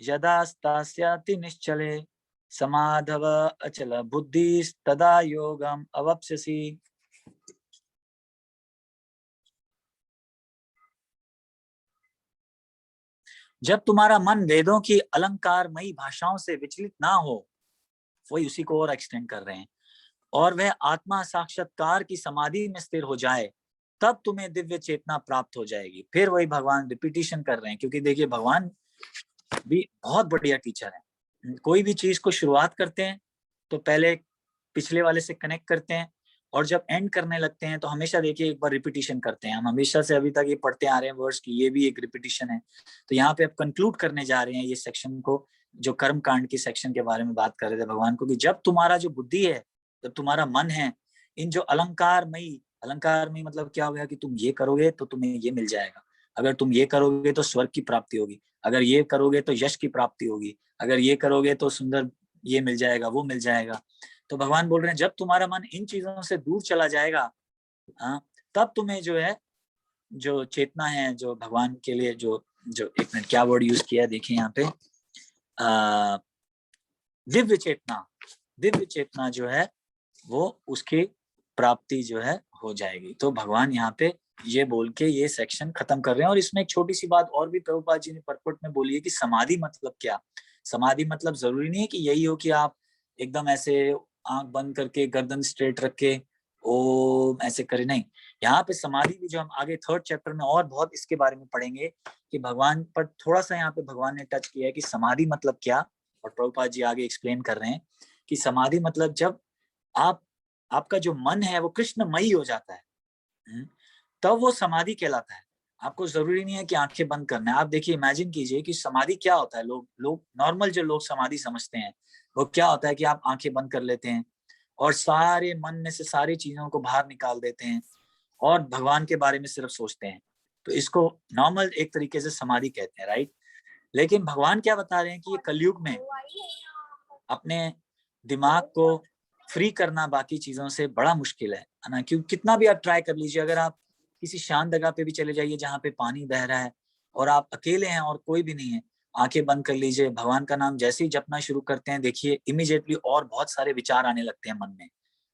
यदा स्थास्यति निश्चले समाधव अचल बुद्धि तदा योगम अवप्स्यसि। जब तुम्हारा मन वेदों की अलंकारमयी भाषाओं से विचलित ना हो, वही उसी को और एक्सटेंड कर रहे हैं, और वह आत्मा साक्षात्कार की समाधि में स्थिर हो जाए, तब तुम्हें दिव्य चेतना प्राप्त हो जाएगी। फिर वही भगवान रिपीटिशन कर रहे हैं, क्योंकि देखिए भगवान भी बहुत बढ़िया टीचर है। कोई भी चीज को शुरुआत करते हैं तो पहले पिछले वाले से कनेक्ट करते हैं, और जब एंड करने लगते हैं तो हमेशा देखिए एक बार रिपीटिशन करते हैं। हम हमेशा से अभी तक ये पढ़ते आ रहे हैं वर्ड्स की, ये भी एक रिपीटिशन है। तो यहाँ पे अब कंक्लूड करने जा रहे हैं ये सेक्शन को, जो कर्म कांड की सेक्शन के बारे में बात कर रहे थे भगवान को, कि जब तुम्हारा जो बुद्धि है, जब तुम्हारा मन है, इन जो अलंकारमयी मतलब क्या हो गया कि तुम ये करोगे तो तुम्हें ये मिल जाएगा, अगर तुम ये करोगे तो स्वर्ग की प्राप्ति होगी, अगर ये करोगे तो यश की प्राप्ति होगी, अगर ये करोगे तो सुंदर ये मिल जाएगा, वो मिल जाएगा। तो भगवान बोल रहे हैं जब तुम्हारा मन इन चीजों से दूर चला जाएगा, तब तुम्हें जो है जो चेतना है, जो भगवान के लिए जो एक मिनट क्या वर्ड यूज किया देखिए यहाँ पे, दिव्य चेतना जो है वो उसकी प्राप्ति जो है हो जाएगी। तो भगवान यहाँ पे ये बोल के ये सेक्शन खत्म कर रहे हैं। और इसमें एक छोटी सी बात और भी प्रभुपाद जी ने परपट में बोली है कि समाधि मतलब क्या। समाधि मतलब जरूरी नहीं है कि यही हो कि आप एकदम ऐसे आंख बंद करके गर्दन स्ट्रेट रख के ओम ऐसे करें, नहीं। यहाँ पे समाधि भी जो हम आगे 3rd चैप्टर में और बहुत इसके बारे में पढ़ेंगे कि भगवान पर थोड़ा सा यहाँ पे भगवान ने टच किया है कि समाधि मतलब क्या। और प्रभुपाद जी आगे एक्सप्लेन कर रहे हैं कि समाधि मतलब जब आपका जो मन है वो कृष्णमयी हो जाता है, तब वो समाधि कहलाता है। आपको जरूरी नहीं है कि आंखें बंद करना है। आप देखिए, इमेजिन कीजिए कि समाधि क्या होता है। लोग नॉर्मल जो लोग समाधि समझते हैं वो क्या होता है कि आप आंखें बंद कर लेते हैं और सारे मन में से सारी चीजों को बाहर निकाल देते हैं और भगवान के बारे में सिर्फ सोचते हैं। तो इसको नॉर्मल एक तरीके से समाधि कहते हैं, राइट। लेकिन भगवान क्या बता रहे हैं कि ये कलयुग में अपने दिमाग को फ्री करना बाकी चीजों से बड़ा मुश्किल है ना। क्योंकि कितना भी आप ट्राई कर लीजिए, अगर आप किसी शांत जगह पे भी चले जाइए जहाँ पे पानी बह रहा है और आप अकेले हैं और कोई भी नहीं है, आंखें बंद कर लीजिए, भगवान का नाम जैसे ही जपना शुरू करते हैं, देखिए इमीडिएटली और बहुत सारे विचार आने लगते हैं मन में,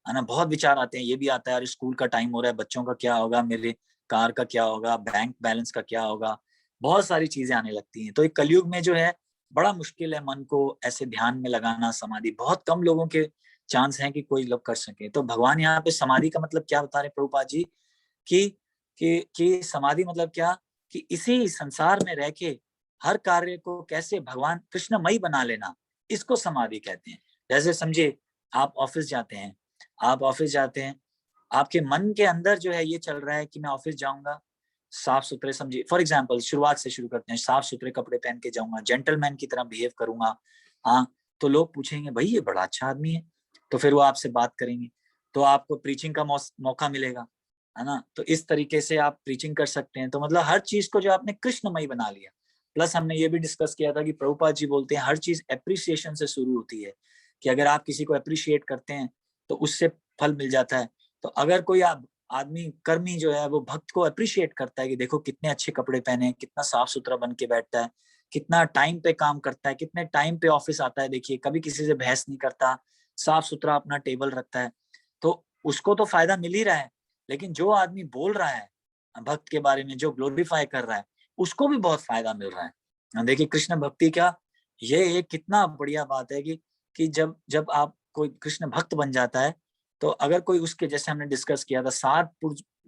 है ना। बहुत विचार आते हैं। ये भी आता है यार स्कूल का टाइम हो रहा है, बच्चों का क्या होगा, मेरे कार का क्या होगा, बैंक बैलेंस का क्या होगा, बहुत सारी चीजें आने लगती हैं। तो एक कलयुग में जो है बड़ा मुश्किल है मन को ऐसे ध्यान में लगाना। समाधि बहुत कम लोगों के चांस हैं कि कोई लोग कर सके। तो भगवान यहाँ पे समाधि का मतलब क्या बता रहे प्रभुपाद जी कि समाधि मतलब क्या, कि इसी संसार में रह के हर कार्य को कैसे भगवान कृष्णमयी बना लेना, इसको समाधि कहते हैं। जैसे समझिए आप ऑफिस जाते हैं, आपके मन के अंदर जो है ये चल रहा है कि मैं ऑफिस जाऊंगा साफ सुथरे, समझिए फॉर एग्जाम्पल शुरुआत से शुरू करते हैं, साफ सुथरे कपड़े पहन के जाऊंगा, जेंटलमैन की तरह बिहेव करूंगा। हाँ, तो लोग पूछेंगे भाई ये बड़ा अच्छा आदमी है, तो फिर वो आपसे बात करेंगे, तो आपको प्रीचिंग का मौका मिलेगा, है ना। तो इस तरीके से आप प्रीचिंग कर सकते हैं। तो मतलब हर चीज को जो आपने कृष्णमयी बना लिया। प्लस हमने ये भी डिस्कस किया था कि प्रभुपाद जी बोलते हैं हर चीज एप्रिसिएशन से शुरू होती है, कि अगर आप किसी को अप्रिशिएट करते हैं तो उससे फल मिल जाता है। तो अगर कोई आदमी कर्मी जो है वो भक्त को अप्रिशिएट करता है कि देखो कितने अच्छे कपड़े पहने, कितना साफ सुथरा बन के बैठता है, कितना टाइम पे काम करता है, कितने टाइम पे ऑफिस आता है, देखिए कभी किसी से बहस नहीं करता, साफ सुथरा अपना टेबल रखता है, तो उसको तो फायदा मिल ही रहा है। लेकिन जो आदमी बोल रहा है भक्त के बारे में, जो ग्लोरीफाई कर रहा है, उसको भी बहुत फायदा मिल रहा है। देखिए कृष्ण भक्ति का ये एक कितना बढ़िया बात है कि कि जब आप कोई कृष्ण भक्त बन जाता है, तो अगर कोई उसके, जैसे हमने डिस्कस किया था, 7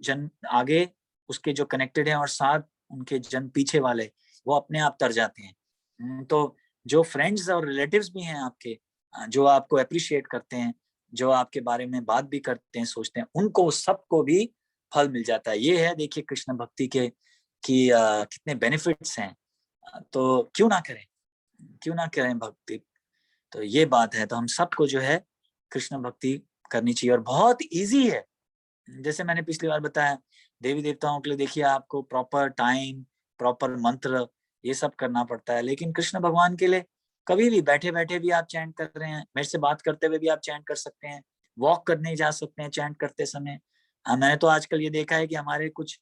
जन आगे उसके जो कनेक्टेड हैं और 7 उनके जन पीछे वाले, वो अपने आप तर जाते हैं। तो जो फ्रेंड्स और रिलेटिव्स भी हैं आपके, जो आपको अप्रिशिएट करते हैं, जो आपके बारे में बात भी करते हैं, सोचते हैं, उनको सबको भी फल मिल जाता है। ये है, देखिए, कृष्ण भक्ति के कि कितने बेनिफिट्स हैं। तो क्यों ना करें भक्ति। तो ये बात है। तो हम सबको जो है कृष्ण भक्ति करनी चाहिए, और बहुत इजी है। जैसे मैंने पिछली बार बताया, देवी देवताओं के लिए देखिए आपको प्रॉपर टाइम, प्रॉपर मंत्र, ये सब करना पड़ता है। लेकिन कृष्ण भगवान के लिए कभी भी बैठे बैठे भी आप चैंट कर रहे हैं, मेरे से बात करते हुए भी आप चैंट कर सकते हैं, वॉक करने जा सकते हैं चैंट करते समय। मैंने तो आजकल ये देखा है कि हमारे कुछ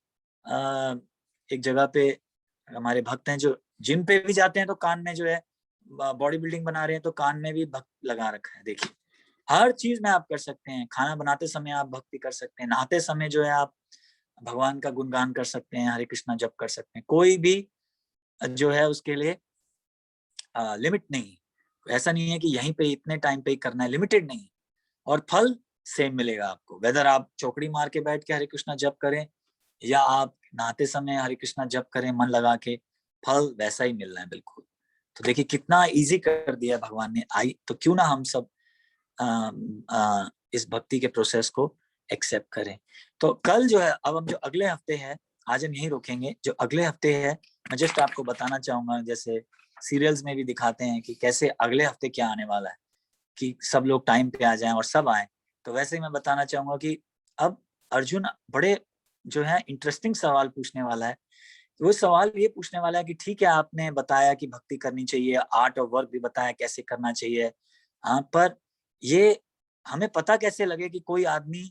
एक जगह पे हमारे भक्त हैं जो जिम पे भी जाते हैं, तो कान में जो है बॉडी बिल्डिंग बना रहे हैं, तो कान में भी भक्त लगा रखा है। देखिए, हर चीज में आप कर सकते हैं। खाना बनाते समय आप भक्ति कर सकते हैं, नहाते समय जो है आप भगवान का गुणगान कर सकते हैं, हरे कृष्णा जप कर सकते हैं। कोई भी जो है उसके लिए लिमिट नहीं। ऐसा नहीं है कि यहीं पे इतने टाइम पे ही करना है, लिमिटेड नहीं। और फल सेम मिलेगा आपको, वेदर आप चौकड़ी मार के बैठ के हरे कृष्णा जप करें या आप नहाते समय हरे कृष्णा जप करें मन लगा के, फल वैसा ही मिलना है बिल्कुल। तो देखिए कितना इजी कर दिया भगवान ने। आई तो क्यों ना हम सब इस भक्ति के प्रोसेस को एक्सेप्ट करें। तो कल जो है, अब हम जो अगले हफ्ते है, आज हम यहीं रोकेंगे। जो अगले हफ्ते है, मैं जस्ट आपको बताना चाहूंगा, जैसे सीरियल्स में भी दिखाते हैं कि कैसे अगले हफ्ते क्या आने वाला है, कि सब लोग टाइम पे आ जाएं और सब आए। तो वैसे ही मैं बताना चाहूंगा कि अब अर्जुन बड़े जो है इंटरेस्टिंग सवाल पूछने वाला है। वो सवाल ये पूछने वाला है कि ठीक है, आपने बताया कि भक्ति करनी चाहिए, आर्ट और वर्क भी बताया कैसे करना चाहिए, हाँ, पर ये हमें पता कैसे लगे कि कोई आदमी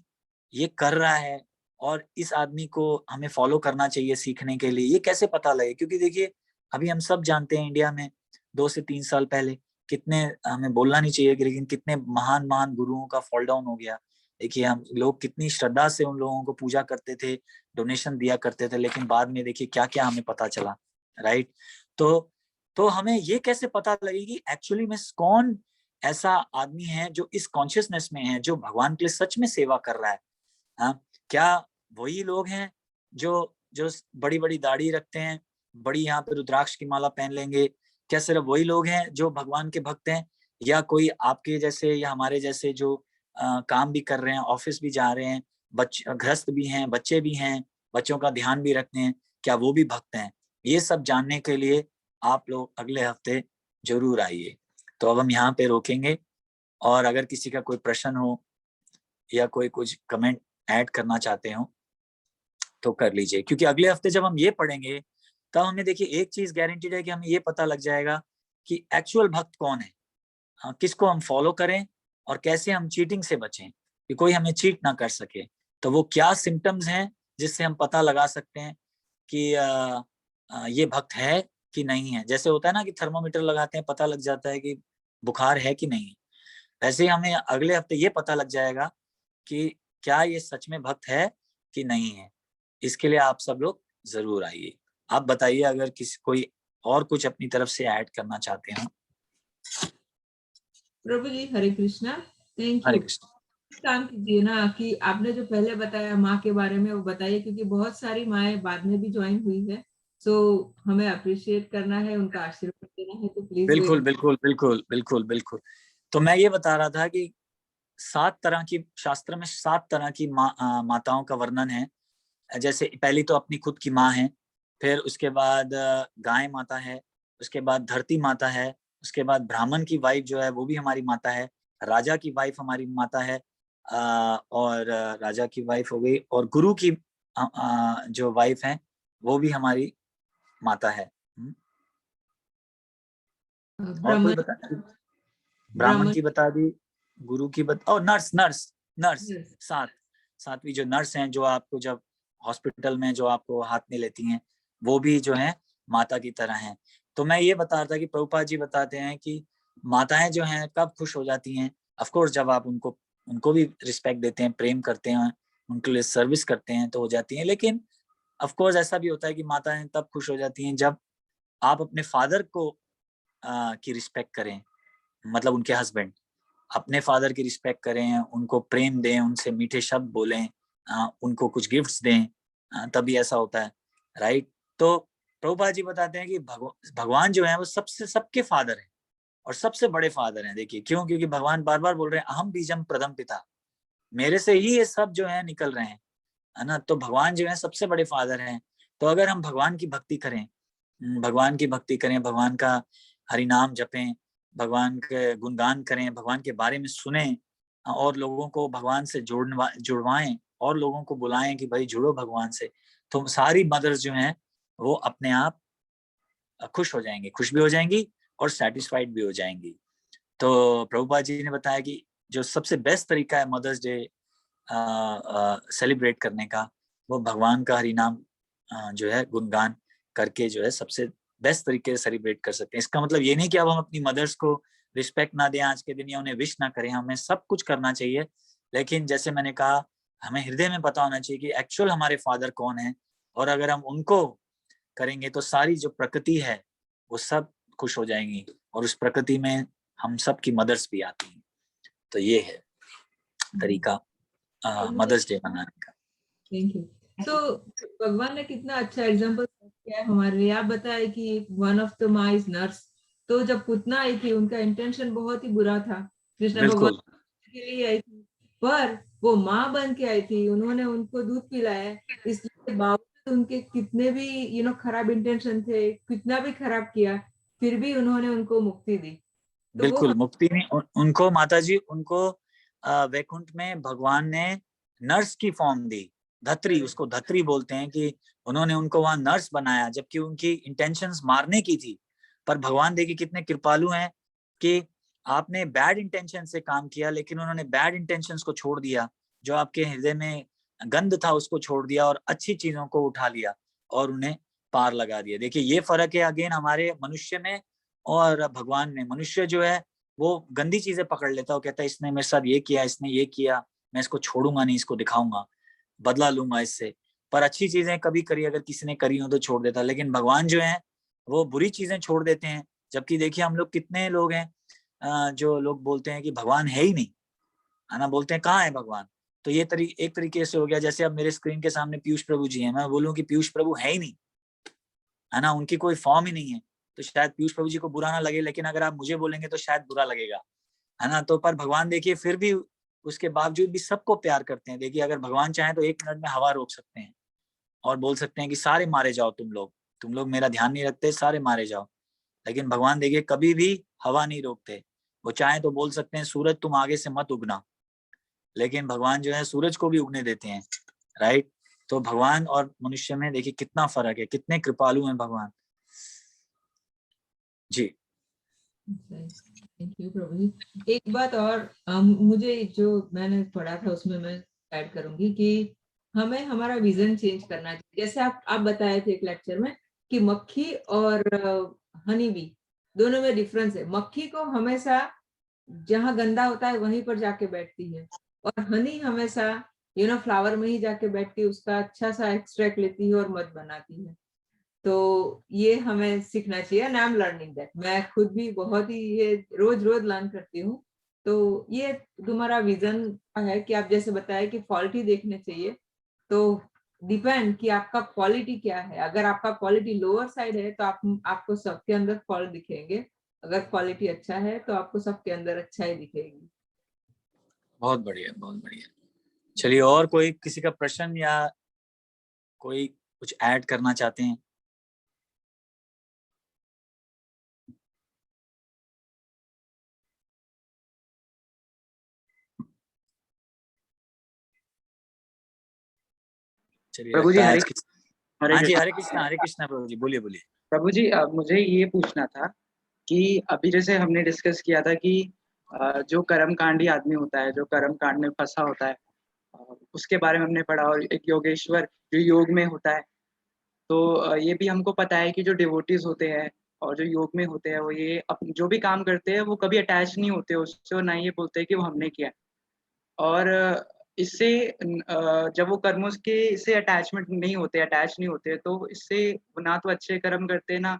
ये कर रहा है और इस आदमी को हमें फॉलो करना चाहिए सीखने के लिए, ये कैसे पता लगे? क्योंकि देखिए अभी हम सब जानते हैं इंडिया में 2 से 3 साल पहले कितने, हमें बोलना नहीं चाहिए लेकिन कितने महान महान गुरुओं का फॉल डाउन हो गया। देखिए हम लोग कितनी श्रद्धा से उन लोगों को पूजा करते थे, डोनेशन दिया करते थे, लेकिन बाद में देखिए क्या क्या हमें पता चला, राइट? तो हमें ये कैसे पता लगे कि एक्चुअली में कौन ऐसा आदमी है जो इस कॉन्शियसनेस में है, जो भगवान के लिए सच में सेवा कर रहा है? हाँ, क्या वही लोग हैं जो जो बड़ी बड़ी दाढ़ी रखते हैं, बड़ी यहाँ पे रुद्राक्ष की माला पहन लेंगे? क्या सिर्फ वही लोग हैं जो भगवान के भक्त हैं, या कोई आपके जैसे या हमारे जैसे जो काम भी कर रहे हैं, ऑफिस भी जा रहे हैं, गृहस्थ भी हैं, बच्चे भी हैं, बच्चों का ध्यान भी रखते हैं, क्या वो भी भक्त हैं? ये सब जानने के लिए आप लोग अगले हफ्ते जरूर आइए। तो अब हम यहाँ पे रोकेंगे, और अगर किसी का कोई प्रश्न हो या कोई कुछ कमेंट ऐड करना चाहते हो तो कर लीजिए, क्योंकि अगले हफ्ते जब हम ये पढ़ेंगे तब हमें देखिए एक चीज गारंटीड है कि हमें ये पता लग जाएगा कि एक्चुअल भक्त कौन है, हाँ, किसको हम फॉलो करें और कैसे हम चीटिंग से बचें कि कोई हमें चीट ना कर सके। तो वो क्या सिम्टम्स हैं जिससे हम पता लगा सकते हैं कि ये भक्त है कि नहीं है। जैसे होता है ना कि थर्मोमीटर लगाते हैं, पता लग जाता है कि बुखार है कि नहीं। वैसे ही हमें अगले हफ्ते ये पता लग जाएगा कि क्या ये सच में भक्त है कि नहीं है। इसके लिए आप सब लोग जरूर आइए। आप बताइए अगर किसी कोई और कुछ अपनी तरफ से ऐड करना चाहते हैं। प्रभु जी हरे कृष्णा, थैंक हरे यू। कृष्ण। काम कीजिए ना कि आपने जो पहले बताया माँ के बारे में वो बताइए, क्योंकि बहुत सारी माएँ बाद में भी ज्वाइन हुई है, सो हमें अप्रिशिएट करना है, उनका आशीर्वाद देना है, तो प्लीज बिल्कुल बिल्कुल बिल्कुल बिल्कुल बिल्कुल। तो मैं ये बता रहा था कि 7 तरह की, शास्त्र में 7 तरह की माताओं का वर्णन है। जैसे पहली तो अपनी खुद की माँ है, फिर उसके बाद गाय माता है, उसके बाद धरती माता है, उसके बाद ब्राह्मण की वाइफ जो है वो भी हमारी माता है, राजा की वाइफ हमारी माता है, और राजा की वाइफ हो गई, और गुरु की जो वाइफ है वो भी हमारी माता है। और कोई बता? ब्राह्मण की बता दी, गुरु की और नर्स नर्स नर्स Yes. 7वीं जो नर्स हैं, जो आपको जब हॉस्पिटल में जो आपको हाथ में लेती हैं, वो भी जो है माता की तरह हैं। तो मैं ये बता रहा था कि प्रभुपाद जी बताते हैं कि माताएं जो हैं कब खुश हो जाती हैं, ऑफ कोर्स जब आप उनको भी रिस्पेक्ट देते हैं, प्रेम करते हैं, उनके लिए सर्विस करते हैं तो हो जाती हैं। लेकिन ऑफ कोर्स ऐसा भी होता है कि माताएं तब खुश हो जाती हैं जब आप अपने फादर को की रिस्पेक्ट करें, मतलब उनके हस्बैंड, अपने फादर की रिस्पेक्ट करें, उनको प्रेम दें, उनसे मीठे शब्द बोलें, उनको कुछ गिफ्ट्स दें, तभी ऐसा होता है, राइट। तो प्रभुपाद जी बताते हैं कि भगवान जो है वो सबसे सबके फादर हैं और सबसे बड़े फादर हैं। देखिए क्यों? क्योंकि भगवान बार बार बोल रहे हैं अहम बीजम प्रथम पिता, मेरे से ही ये सब जो है निकल रहे हैं, है ना। तो भगवान जो है सबसे बड़े फादर हैं। तो अगर हम भगवान की भक्ति करें, भगवान की भक्ति करें, भगवान का हरि नाम जपें, भगवान के गुणगान करें, भगवान के बारे में सुने और लोगों को भगवान से जुड़वाएं और लोगों को बुलाएं कि भाई जुड़ो भगवान से, तो सारी मदर्स जो हैं वो अपने आप खुश हो जाएंगी, खुश भी हो जाएंगी और सेटिस्फाइड भी हो जाएंगी। तो प्रभुपाद जी ने बताया कि जो सबसे बेस्ट तरीका है मदर्स डे सेलिब्रेट करने का, वो भगवान का हरि नाम जो है गुणगान करके जो है सबसे बेस्ट तरीके से सेलिब्रेट कर सकते हैं। इसका मतलब ये नहीं कि अब हम अपनी मदर्स को रिस्पेक्ट ना दें आज के दिन या उन्हें विश ना करें, हमें सब कुछ करना चाहिए, लेकिन जैसे मैंने कहा हमें हृदय में पता होना चाहिए कि एक्चुअल हमारे फादर कौन है, और अगर हम उनको करेंगे तो सारी जो प्रकृति है वो सब खुश हो जाएंगी और उस प्रकृति में हम सब की मदर्स भी आती हैं। तो ये है तरीका मदर्स डे मनाने का। Thank you. तो भगवान ने कितना अच्छा एग्जांपल किया है हमारे लिए। आप बताए कि वन ऑफ द माँ इज नर्स। तो जब पुतना आई थी उनका इंटेंशन बहुत ही बुरा था, कृष्ण भगवान के लिए आई थी, पर वो माँ बन के आई थी, उन्होंने उनको दूध पिलाया, इसलिए बावजूद उनके कितने भी खराब इंटेंशन थे, कितना भी खराब किया, फिर भी उन्होंने उनको मुक्ति दी। तो बिल्कुल मुक्ति नहीं, उनको माता जी, उनको वैकुंठ में भगवान ने नर्स की फॉर्म दी, धत्री, उसको धत्री बोलते हैं, कि उन्होंने उनको वहां नर्स बनाया, जबकि उनकी इंटेंशंस मारने की थी। पर भगवान देखिए कितने कृपालु हैं कि आपने बैड इंटेंशन से काम किया, लेकिन उन्होंने बैड इंटेंशंस को छोड़ दिया, जो आपके हृदय में गंद था उसको छोड़ दिया और अच्छी चीजों को उठा लिया और उन्हें पार लगा दिया। देखिए ये फर्क है अगेन हमारे मनुष्य में और भगवान में। मनुष्य जो है वो गंदी चीजें पकड़ लेता है, वो कहता है इसने मेरे साथ ये किया, इसने ये किया, मैं इसको छोड़ूंगा नहीं, इसको दिखाऊंगा, बदला लूंगा इससे। पर अच्छी चीजें कभी करी अगर किसी ने करी हो तो छोड़ देता, लेकिन भगवान जो है वो बुरी चीजें छोड़ देते हैं। जबकि देखिए हम लोग कितने लोग हैं जो लोग बोलते हैं कि भगवान है ही नहीं, है ना, बोलते हैं कहाँ है भगवान। तो ये एक तरीके से हो गया, जैसे अब मेरे स्क्रीन के सामने पीयूष प्रभु जी हैं, मैं बोलूँ कि पीयूष प्रभु है ही नहीं, है ना, उनकी कोई फॉर्म ही नहीं है, तो शायद पीयूष प्रभु जी को बुरा ना लगे, लेकिन अगर आप मुझे बोलेंगे तो शायद बुरा लगेगा, है ना। तो पर भगवान देखिए फिर भी उसके बावजूद भी सबको प्यार करते हैं। देखिए अगर भगवान चाहें तो 1 मिनट में हवा रोक सकते हैं और बोल सकते हैं कि सारे मारे जाओ, तुम लोग मेरा ध्यान नहीं रखते, सारे मारे जाओ। लेकिन भगवान देखिए कभी भी हवा नहीं रोकते, वो चाहे तो बोल सकते हैं सूरज तुम आगे से मत उगना, लेकिन भगवान जो है सूरज को भी उगने देते हैं, राइट। तो भगवान और मनुष्य में देखिए कितना फर्क है, कितने कृपालु हैं भगवान जी। थैंक यू प्रभु जी। एक बात और मुझे जो मैंने पढ़ा था उसमें मैं ऐड करूंगी कि हमें हमारा विजन चेंज करना चाहिए। जैसे आप बताए थे एक लेक्चर में कि मक्खी और हनी बी दोनों में डिफरेंस है। मक्खी को हमेशा जहाँ गंदा होता है वहीं पर जाके बैठती है, और हनी हमेशा फ्लावर में ही जाके बैठती है, उसका अच्छा सा एक्सट्रैक्ट लेती है और मध बनाती है। तो ये हमें सीखना चाहिए, and I am learning that. मैं खुद भी बहुत ही ये रोज रोज लर्न करती हूँ। तो ये तुम्हारा विजन है कि आप जैसे बताया कि क्वालिटी देखने चाहिए, तो डिपेंड कि आपका क्वालिटी क्या है। अगर आपका क्वालिटी लोअर साइड है तो आपको सबके अंदर फॉल्ट दिखेंगे, अगर क्वालिटी अच्छा है तो आपको सबके अंदर अच्छा ही दिखेगी। बहुत बढ़िया, बहुत बढ़िया। चलिए और कोई किसी का प्रश्न या कोई कुछ ऐड करना चाहते हैं? चलिए प्रभु जी लगता है हरे आज की हरे हाँ जी, कृष्ण। हरे कृष्णा प्रभु जी, बोलिए बोलिए। प्रभु जी मुझे ये पूछना था कि अभी जैसे हमने डिस्कस किया था कि जो कर्मकांडी आदमी होता है, जो कर्म कांड में फंसा होता है, उसके बारे में हमने पढ़ा, और एक योगेश्वर जो योग में होता है। तो ये भी हमको पता है कि जो डिवोटीज होते हैं और जो योग में होते हैं वो ये जो भी काम करते हैं वो कभी अटैच नहीं होते उससे, और ना ये बोलते हैं कि वो हमने किया। और इससे जब वो कर्मों के से अटैच नहीं होते, तो इससे वो ना तो अच्छे कर्म करते, ना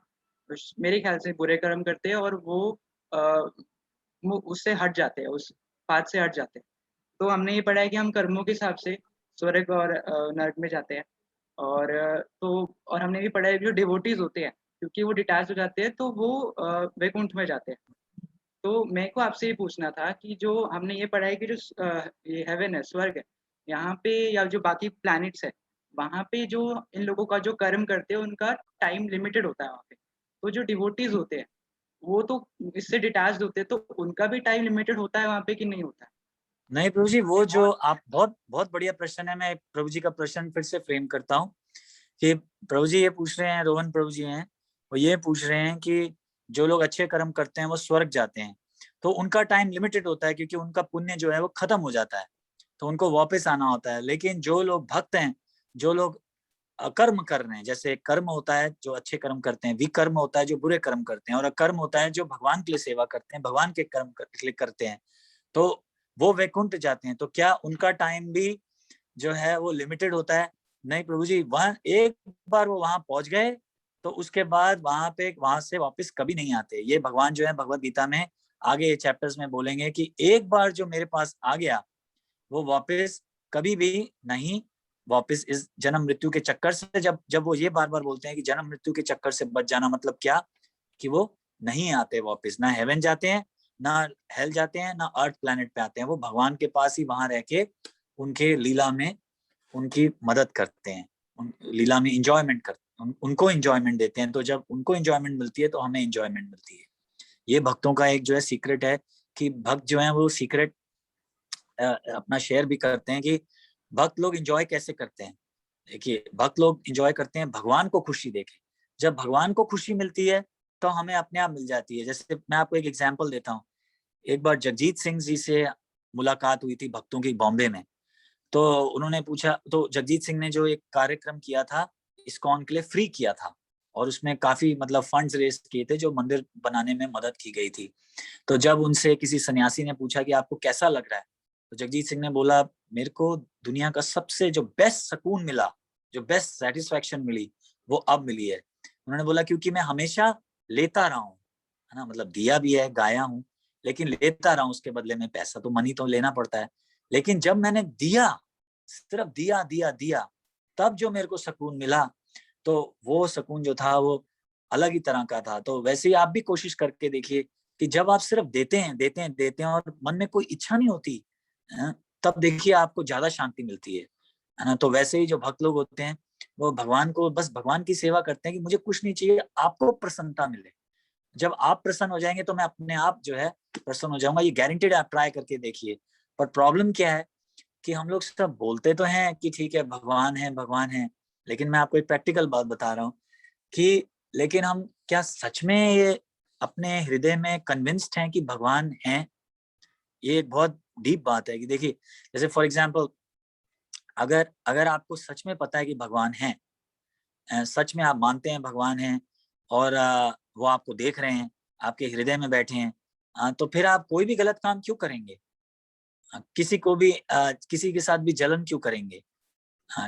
मेरे ख्याल से बुरे कर्म करते हैं, और वो वो उससे हट जाते हैं, उस पाथ से हट जाते हैं। तो हमने ये पढ़ा है कि हम कर्मों के हिसाब से स्वर्ग और नरक में जाते हैं। और हमने ये पढ़ा है जो डिवोटीज होते हैं, क्योंकि वो डिटैच हो जाते हैं तो वो वैकुंठ में जाते हैं। तो मेरे को आपसे ये पूछना था कि जो हमने ये पढ़ा है कि जो ये हेवन है, स्वर्ग है, यहाँ पे या जो बाकी प्लैनेट्स है, वहाँ पे जो इन लोगों का जो कर्म करते हैं उनका टाइम लिमिटेड होता है वहाँ पे। तो जो डिवोटीज होते हैं वो तो इससे डिटैच्ड होते हैं, तो उनका भी टाइम लिमिटेड होता है वहाँ पे कि नहीं होता है? नहीं प्रभु जी, वो जो आप बहुत बहुत बढ़िया प्रश्न है। मैं प्रभु जी का प्रश्न फिर से फ्रेम करता हूँ कि प्रभु जी ये पूछ रहे हैं, रोहन प्रभु जी हैं, वो ये पूछ रहे हैं कि जो लोग अच्छे कर्म करते हैं वो स्वर्ग जाते हैं, तो उनका टाइम लिमिटेड होता है क्योंकि उनका पुण्य जो है वो खत्म हो जाता है, तो उनको वापस आना होता है। लेकिन जो लोग भक्त हैं, जो लोग कर्म कर रहे हैं, जैसे कर्म होता है जो अच्छे कर्म करते हैं, विकर्म होता है जो बुरे कर्म करते हैं, और अकर्म होता है जो भगवान के लिए सेवा करते हैं, भगवान के कर्म के लिए करते हैं, तो वो वैकुंठ जाते हैं। तो क्या उनका टाइम भी जो है वो लिमिटेड होता है? नहीं प्रभु जी, वहां एक बार वो वहां पहुंच गए तो उसके बाद वहां से वापस कभी नहीं आते। ये भगवान जो है भगवत गीता में आगे चैप्टर्स में बोलेंगे कि एक बार जो मेरे पास आ गया वो वापस कभी भी नहीं, वापस इस जन्म मृत्यु के चक्कर से, जब वो ये बार बार बोलते हैं कि जन्म मृत्यु के चक्कर से बच जाना, मतलब क्या कि वो नहीं आते वापस, ना हेवन जाते हैं, ना हेल जाते हैं, ना अर्थ प्लैनेट पे आते हैं। वो भगवान के पास ही वहां रह के उनके लीला में उनकी मदद करते हैं, लीला में इंजॉयमेंट करते हैं, उनको इंजॉयमेंट देते हैं। तो जब उनको इंजॉयमेंट मिलती है तो हमें इंजॉयमेंट मिलती है। ये भक्तों का एक जो है सीक्रेट है कि भक्त जो है वो सीक्रेट अपना शेयर भी करते हैं कि भक्त लोग एंजॉय कैसे करते हैं। देखिए, भक्त लोग एंजॉय करते हैं भगवान को खुशी देके। जब भगवान को खुशी मिलती है तो हमें अपने आप मिल जाती है। जैसे मैं आपको एक एग्जांपल देता हूँ। एक बार जगजीत सिंह जी से मुलाकात हुई थी भक्तों की बॉम्बे में। तो उन्होंने पूछा, तो जगजीत सिंह ने जो एक कार्यक्रम किया था इस्कॉन के लिए, फ्री किया था, और उसमें काफी मतलब फंड्स रेज किए थे जो मंदिर बनाने में मदद की गई थी। तो जब उनसे किसी सन्यासी ने पूछा कि आपको कैसा लग रहा है, तो जगजीत सिंह ने बोला, मेरे को दुनिया का सबसे जो बेस्ट सुकून मिला, जो बेस्ट सेटिस्फैक्शन मिली, वो अब मिली है। उन्होंने बोला क्योंकि मैं हमेशा लेता रहा हूँ, है ना, मतलब दिया भी है, गाया हूँ, लेकिन लेता रहा हूँ, उसके बदले में पैसा तो मनी तो लेना पड़ता है। लेकिन जब मैंने दिया, सिर्फ दिया दिया दिया, तब जो मेरे को सुकून मिला, तो वो सुकून जो था वो अलग ही तरह का था। तो वैसे ही आप भी कोशिश करके देखिए कि जब आप सिर्फ देते हैं देते हैं देते हैं और मन में कोई इच्छा नहीं होती, तब देखिए आपको ज्यादा शांति मिलती है ना। तो वैसे ही जो भक्त लोग होते हैं वो भगवान को, बस भगवान की सेवा करते हैं कि मुझे कुछ नहीं चाहिए, आपको प्रसन्नता मिले। जब आप प्रसन्न हो जाएंगे तो मैं अपने आप जो है प्रसन्न हो जाऊंगा। ये गारंटेड, आप ट्राई करके देखिए। पर प्रॉब्लम क्या है कि हम लोग सब बोलते तो हैं कि ठीक है भगवान है भगवान है, लेकिन मैं आपको एक प्रैक्टिकल बात बता रहा हूँ कि लेकिन हम क्या सच में ये अपने हृदय में कन्विंस्ड हैं कि भगवान है? ये एक बहुत डीप बात है कि देखिए, जैसे फॉर एग्जाम्पल, अगर अगर आपको सच में पता है कि भगवान है, सच में आप मानते हैं भगवान है, और वो आपको देख रहे हैं, आपके हृदय में बैठे हैं, तो फिर आप कोई भी गलत काम क्यों करेंगे? किसी को भी किसी के साथ भी जलन क्यों करेंगे?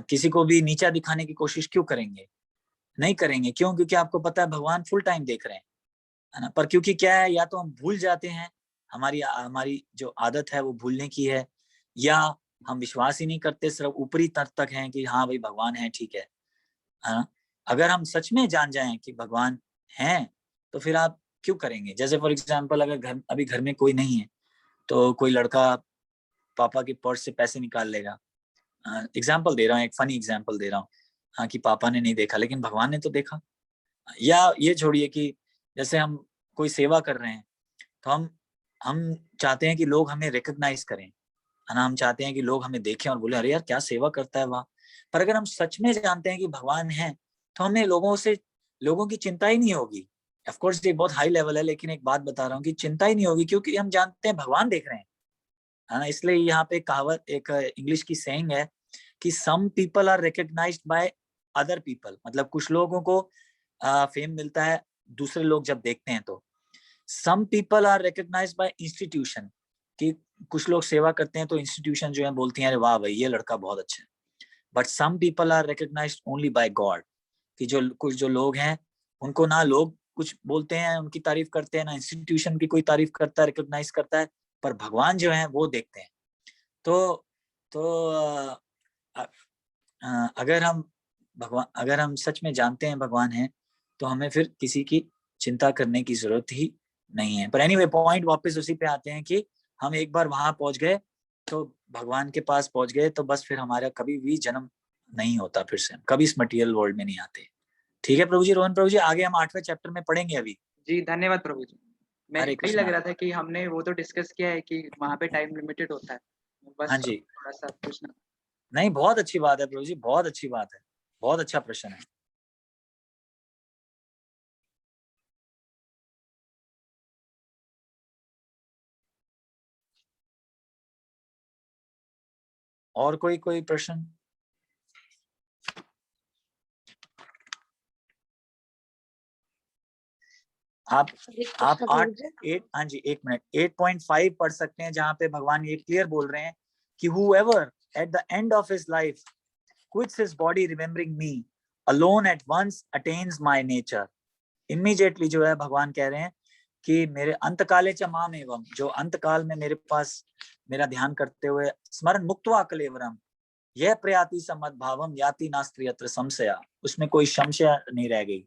किसी को भी नीचा दिखाने की कोशिश क्यों करेंगे? नहीं करेंगे। क्यों? क्योंकि आपको पता है भगवान फुल टाइम देख रहे हैं, है ना। पर क्योंकि क्या है, या तो हम भूल जाते हैं, हमारी हमारी जो आदत है वो भूलने की है, या हम विश्वास ही नहीं करते, सिर्फ ऊपरी तक तक हैं कि हाँ भाई भगवान है, ठीक है ना। अगर हम सच में जान जाएं कि भगवान है, तो फिर आप क्यों करेंगे? जैसे फॉर एग्जाम्पल, अगर अभी घर में कोई नहीं है तो कोई लड़का पापा के पर्स से पैसे निकाल लेगा। एग्जाम्पल दे रहा हूँ, एक फनी एग्जाम्पल दे रहा हूँ, हाँ, कि पापा ने नहीं देखा लेकिन भगवान ने तो देखा। या ये छोड़िए कि जैसे हम कोई सेवा कर रहे हैं, तो हम चाहते हैं कि लोग हमें रिकॉग्नाइज करें, है ना। हम चाहते हैं कि लोग हमें देखें और बोले, अरे यार क्या सेवा करता है वहाँ। पर अगर हम सच में जानते हैं कि भगवान है, तो हमें लोगों की चिंता ही नहीं होगी। ऑफ कोर्स ये बहुत हाई लेवल है, लेकिन एक बात बता रहा हूँ कि चिंता ही नहीं होगी, क्योंकि हम जानते हैं भगवान देख रहे हैं, है ना। इसलिए यहाँ पे कहावत, एक इंग्लिश की सेइंग है कि some people are recognized by other people, मतलब कुछ लोगों को फेम मिलता है दूसरे लोग जब देखते हैं। तो some people are recognized by institution, कि कुछ लोग सेवा करते हैं तो इंस्टीट्यूशन जो है बोलती हैं, अरे वाह भाई ये लड़का बहुत अच्छा है। But some people are recognized only by God, कि जो कुछ जो लोग हैं उनको ना लोग कुछ बोलते हैं उनकी तारीफ करते हैं, ना इंस्टीट्यूशन की कोई तारीफ करता है, रिकॉग्नाइज करता है, पर भगवान जो है वो देखते हैं। तो अगर हम सच में जानते हैं भगवान है, तो हमें फिर किसी की चिंता करने की जरूरत ही नहीं है। पर एनीवे पॉइंट वापस उसी पे आते हैं कि हम एक बार वहां पहुंच गए, तो भगवान के पास पहुंच गए, तो बस फिर हमारा कभी भी जन्म नहीं होता, फिर से हम कभी इस मटेरियल वर्ल्ड में नहीं आते। ठीक है प्रभु जी। रोहन प्रभु जी, आगे हम 8वें चैप्टर में पढ़ेंगे अभी। जी धन्यवाद प्रभु जी। मैं हरे यही लग कृष्णा। रहा था कि हमने वो तो डिस्कस किया है कि वहाँ पे टाइम लिमिटेड होता है, बस हाँ जी, थोड़ा सा पूछना। नहीं बहुत अच्छी बात है प्रभु जी, बहुत अच्छी बात है, बहुत अच्छा प्रश्न है। और कोई प्रश्न? आप 8 हाँ जी 1 मिनट 8.5 पढ़ सकते हैं, जहां पे भगवान ये क्लियर बोल रहे हैं कि whoever at the end of his life quits his body remembering me alone at once attains my nature। Immediately जो है भगवान कह रहे हैं कि मेरे अंतकाले च माम एवं, जो अंतकाल में मेरे पास मेरा ध्यान करते हुए स्मरण मुक्त्वा कलेवरम यह प्रयाति समद भावम याति नास्ति यत्र संशया, उसमें कोई संशय नहीं रह गई।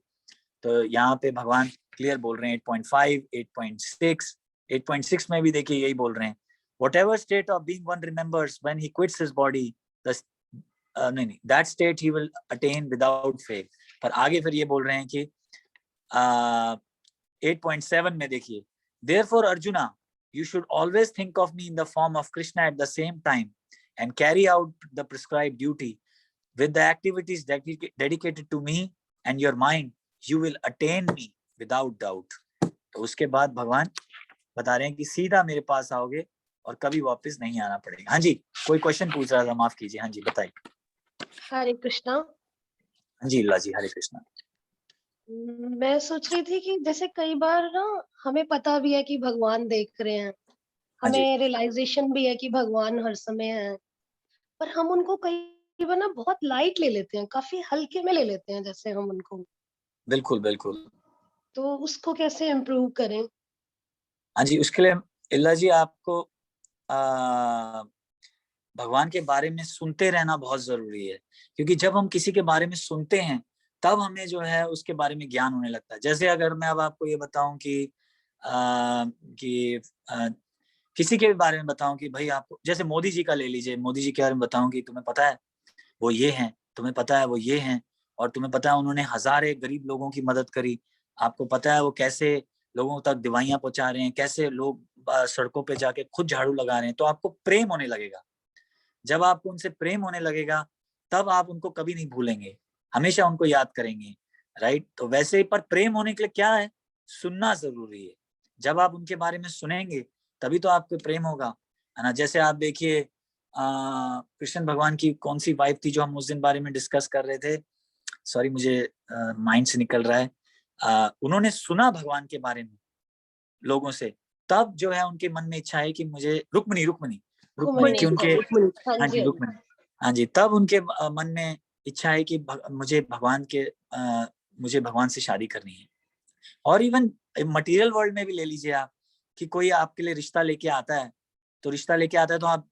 तो यहाँ पे भगवान क्लियर बोल रहे हैं 8.5, 8.6, 8.6 में भी देखिए यही बोल रहे हैं, whatever state of being one remembers when he quits his body, नहीं that state he will attain without fail। पर आगे फिर ये बोल रहे हैं कि 8.7 में देखिए, therefore Arjuna you should always think of me in the form of Krishna at the same time and carry out the prescribed duty with the activities dedicated to me and your mind you will attain me without doubt। तो उसके बाद भगवान बता रहे हैं कि सीधा मेरे पास आओगे और कभी वापस नहीं आना पड़ेगा। हाँ जी, कोई क्वेश्चन पूछ रहा था, माफ कीजिए। हाँ जी बताइए। हरे कृष्णा। हाँ जी इल्ला जी, हरे कृष्णा। मैं सोच रही थी कि जैसे कई बार ना हमें पता भी है कि भगवान देख रहे हैं, हाँ जी हमें रियलाइजेशन भी है कि भगवान हर समय है, पर हम उनको कई बार ना बहुत लाइट ले लेते हैं, काफी हल्के में ले लेते हैं जैसे हम उनको, बिल्कुल बिल्कुल। तो उसको कैसे इम्प्रूव करें? हाँ जी, उसके लिए इल्ला जी आपको भगवान के बारे में सुनते रहना बहुत जरूरी है, क्योंकि जब हम किसी के बारे में सुनते हैं तब हमें जो है उसके बारे में ज्ञान होने लगता है। जैसे अगर मैं अब आपको ये बताऊं कि किसी के बारे में बताऊं कि भाई आपको, जैसे मोदी जी का ले लीजिए, मोदी जी के बारे में बताऊं कि तुम्हें पता है वो ये हैं, तुम्हें पता है वो ये हैं, और तुम्हें पता है उन्होंने हजारे गरीब लोगों की मदद करी, आपको पता है वो कैसे लोगों तक दवाइयां पहुंचा रहे हैं, कैसे लोग सड़कों पे जाके खुद झाड़ू लगा रहे हैं, तो आपको प्रेम होने लगेगा। जब आपको उनसे प्रेम होने लगेगा तब आप उनको कभी नहीं भूलेंगे, हमेशा उनको याद करेंगे, राइट। तो वैसे ही पर प्रेम होने के लिए क्या है, सुनना जरूरी है। जब आप उनके बारे में सुनेंगे तभी तो आपको प्रेम होगा, है ना। जैसे आप देखिए कृष्ण भगवान की कौन सी वाइफ थी जो हम उस दिन बारे में डिस्कस कर रहे थे, सॉरी मुझे माइंड से निकल रहा है। उन्होंने सुना भगवान के बारे में लोगों से, तब जो है उनके मन में इच्छा है कि मुझे रुक्मिणी कि उनके हाँ जी रुक्मिणी, हाँ जी, तब उनके मन में इच्छा है कि मुझे भगवान से शादी करनी है। और इवन मटेरियल वर्ल्ड में भी ले लीजिए आप, कि कोई आपके लिए रिश्ता लेके आता है, तो आप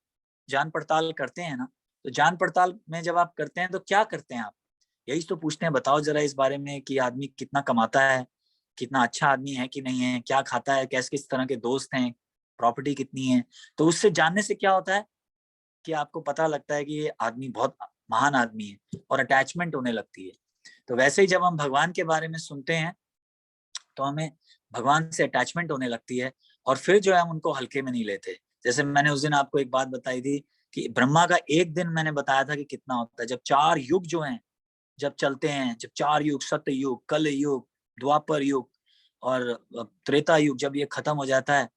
जान पड़ताल करते हैं ना। तो जान पड़ताल में जब आप करते हैं तो क्या करते हैं आप, यही तो पूछते हैं, बताओ जरा इस बारे में कि आदमी कितना कमाता है, कितना अच्छा आदमी है कि नहीं है, क्या खाता है, किस तरह के दोस्त हैं, प्रॉपर्टी कितनी है। तो उससे जानने से क्या होता है कि आपको पता लगता है कि ये आदमी बहुत महान आदमी है, और अटैचमेंट होने लगती है। तो वैसे ही जब हम भगवान के बारे में सुनते हैं तो हमें भगवान से अटैचमेंट होने लगती है, और फिर जो है हम उनको हल्के में नहीं लेते। जैसे मैंने उस दिन आपको एक बात बताई थी कि ब्रह्मा का एक दिन मैंने बताया था कि कितना होता है, जब 4 युग जो हैं जब चलते हैं, जब 4 युग, सत्य युग, कल युग, द्वापर युग और त्रेता युग, जब ये खत्म हो जाता है,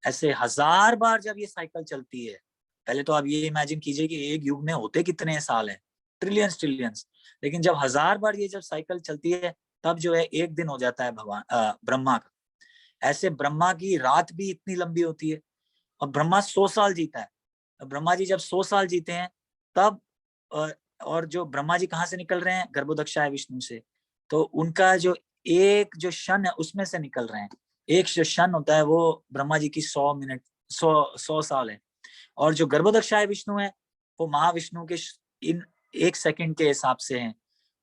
ऐसे 1000 बार जब ये साइकिल चलती है, पहले तो आप ये इमेजिन कीजिए कि एक युग में होते कितने साल हैं, ट्रिलियंस। लेकिन जब 1000 बार ये जब साइकिल चलती है तब जो है एक दिन हो जाता है ब्रह्मा का। ऐसे ब्रह्मा की रात भी इतनी लंबी होती है, और ब्रह्मा 100 साल जीता है। ब्रह्मा जी जब 100 साल जीते हैं तब और जो ब्रह्मा जी कहाँ से निकल रहे हैं, गर्भोदक्षाय विष्णु से। तो उनका जो एक जो क्षण है उसमें से निकल रहे हैं। एक जो क्षण होता है वो ब्रह्मा जी की 100 मिनट 100 साल है, और जो गर्भोदक्षाय विष्णु है वो महाविष्णु के इन 1 सेकंड के हिसाब से हैं।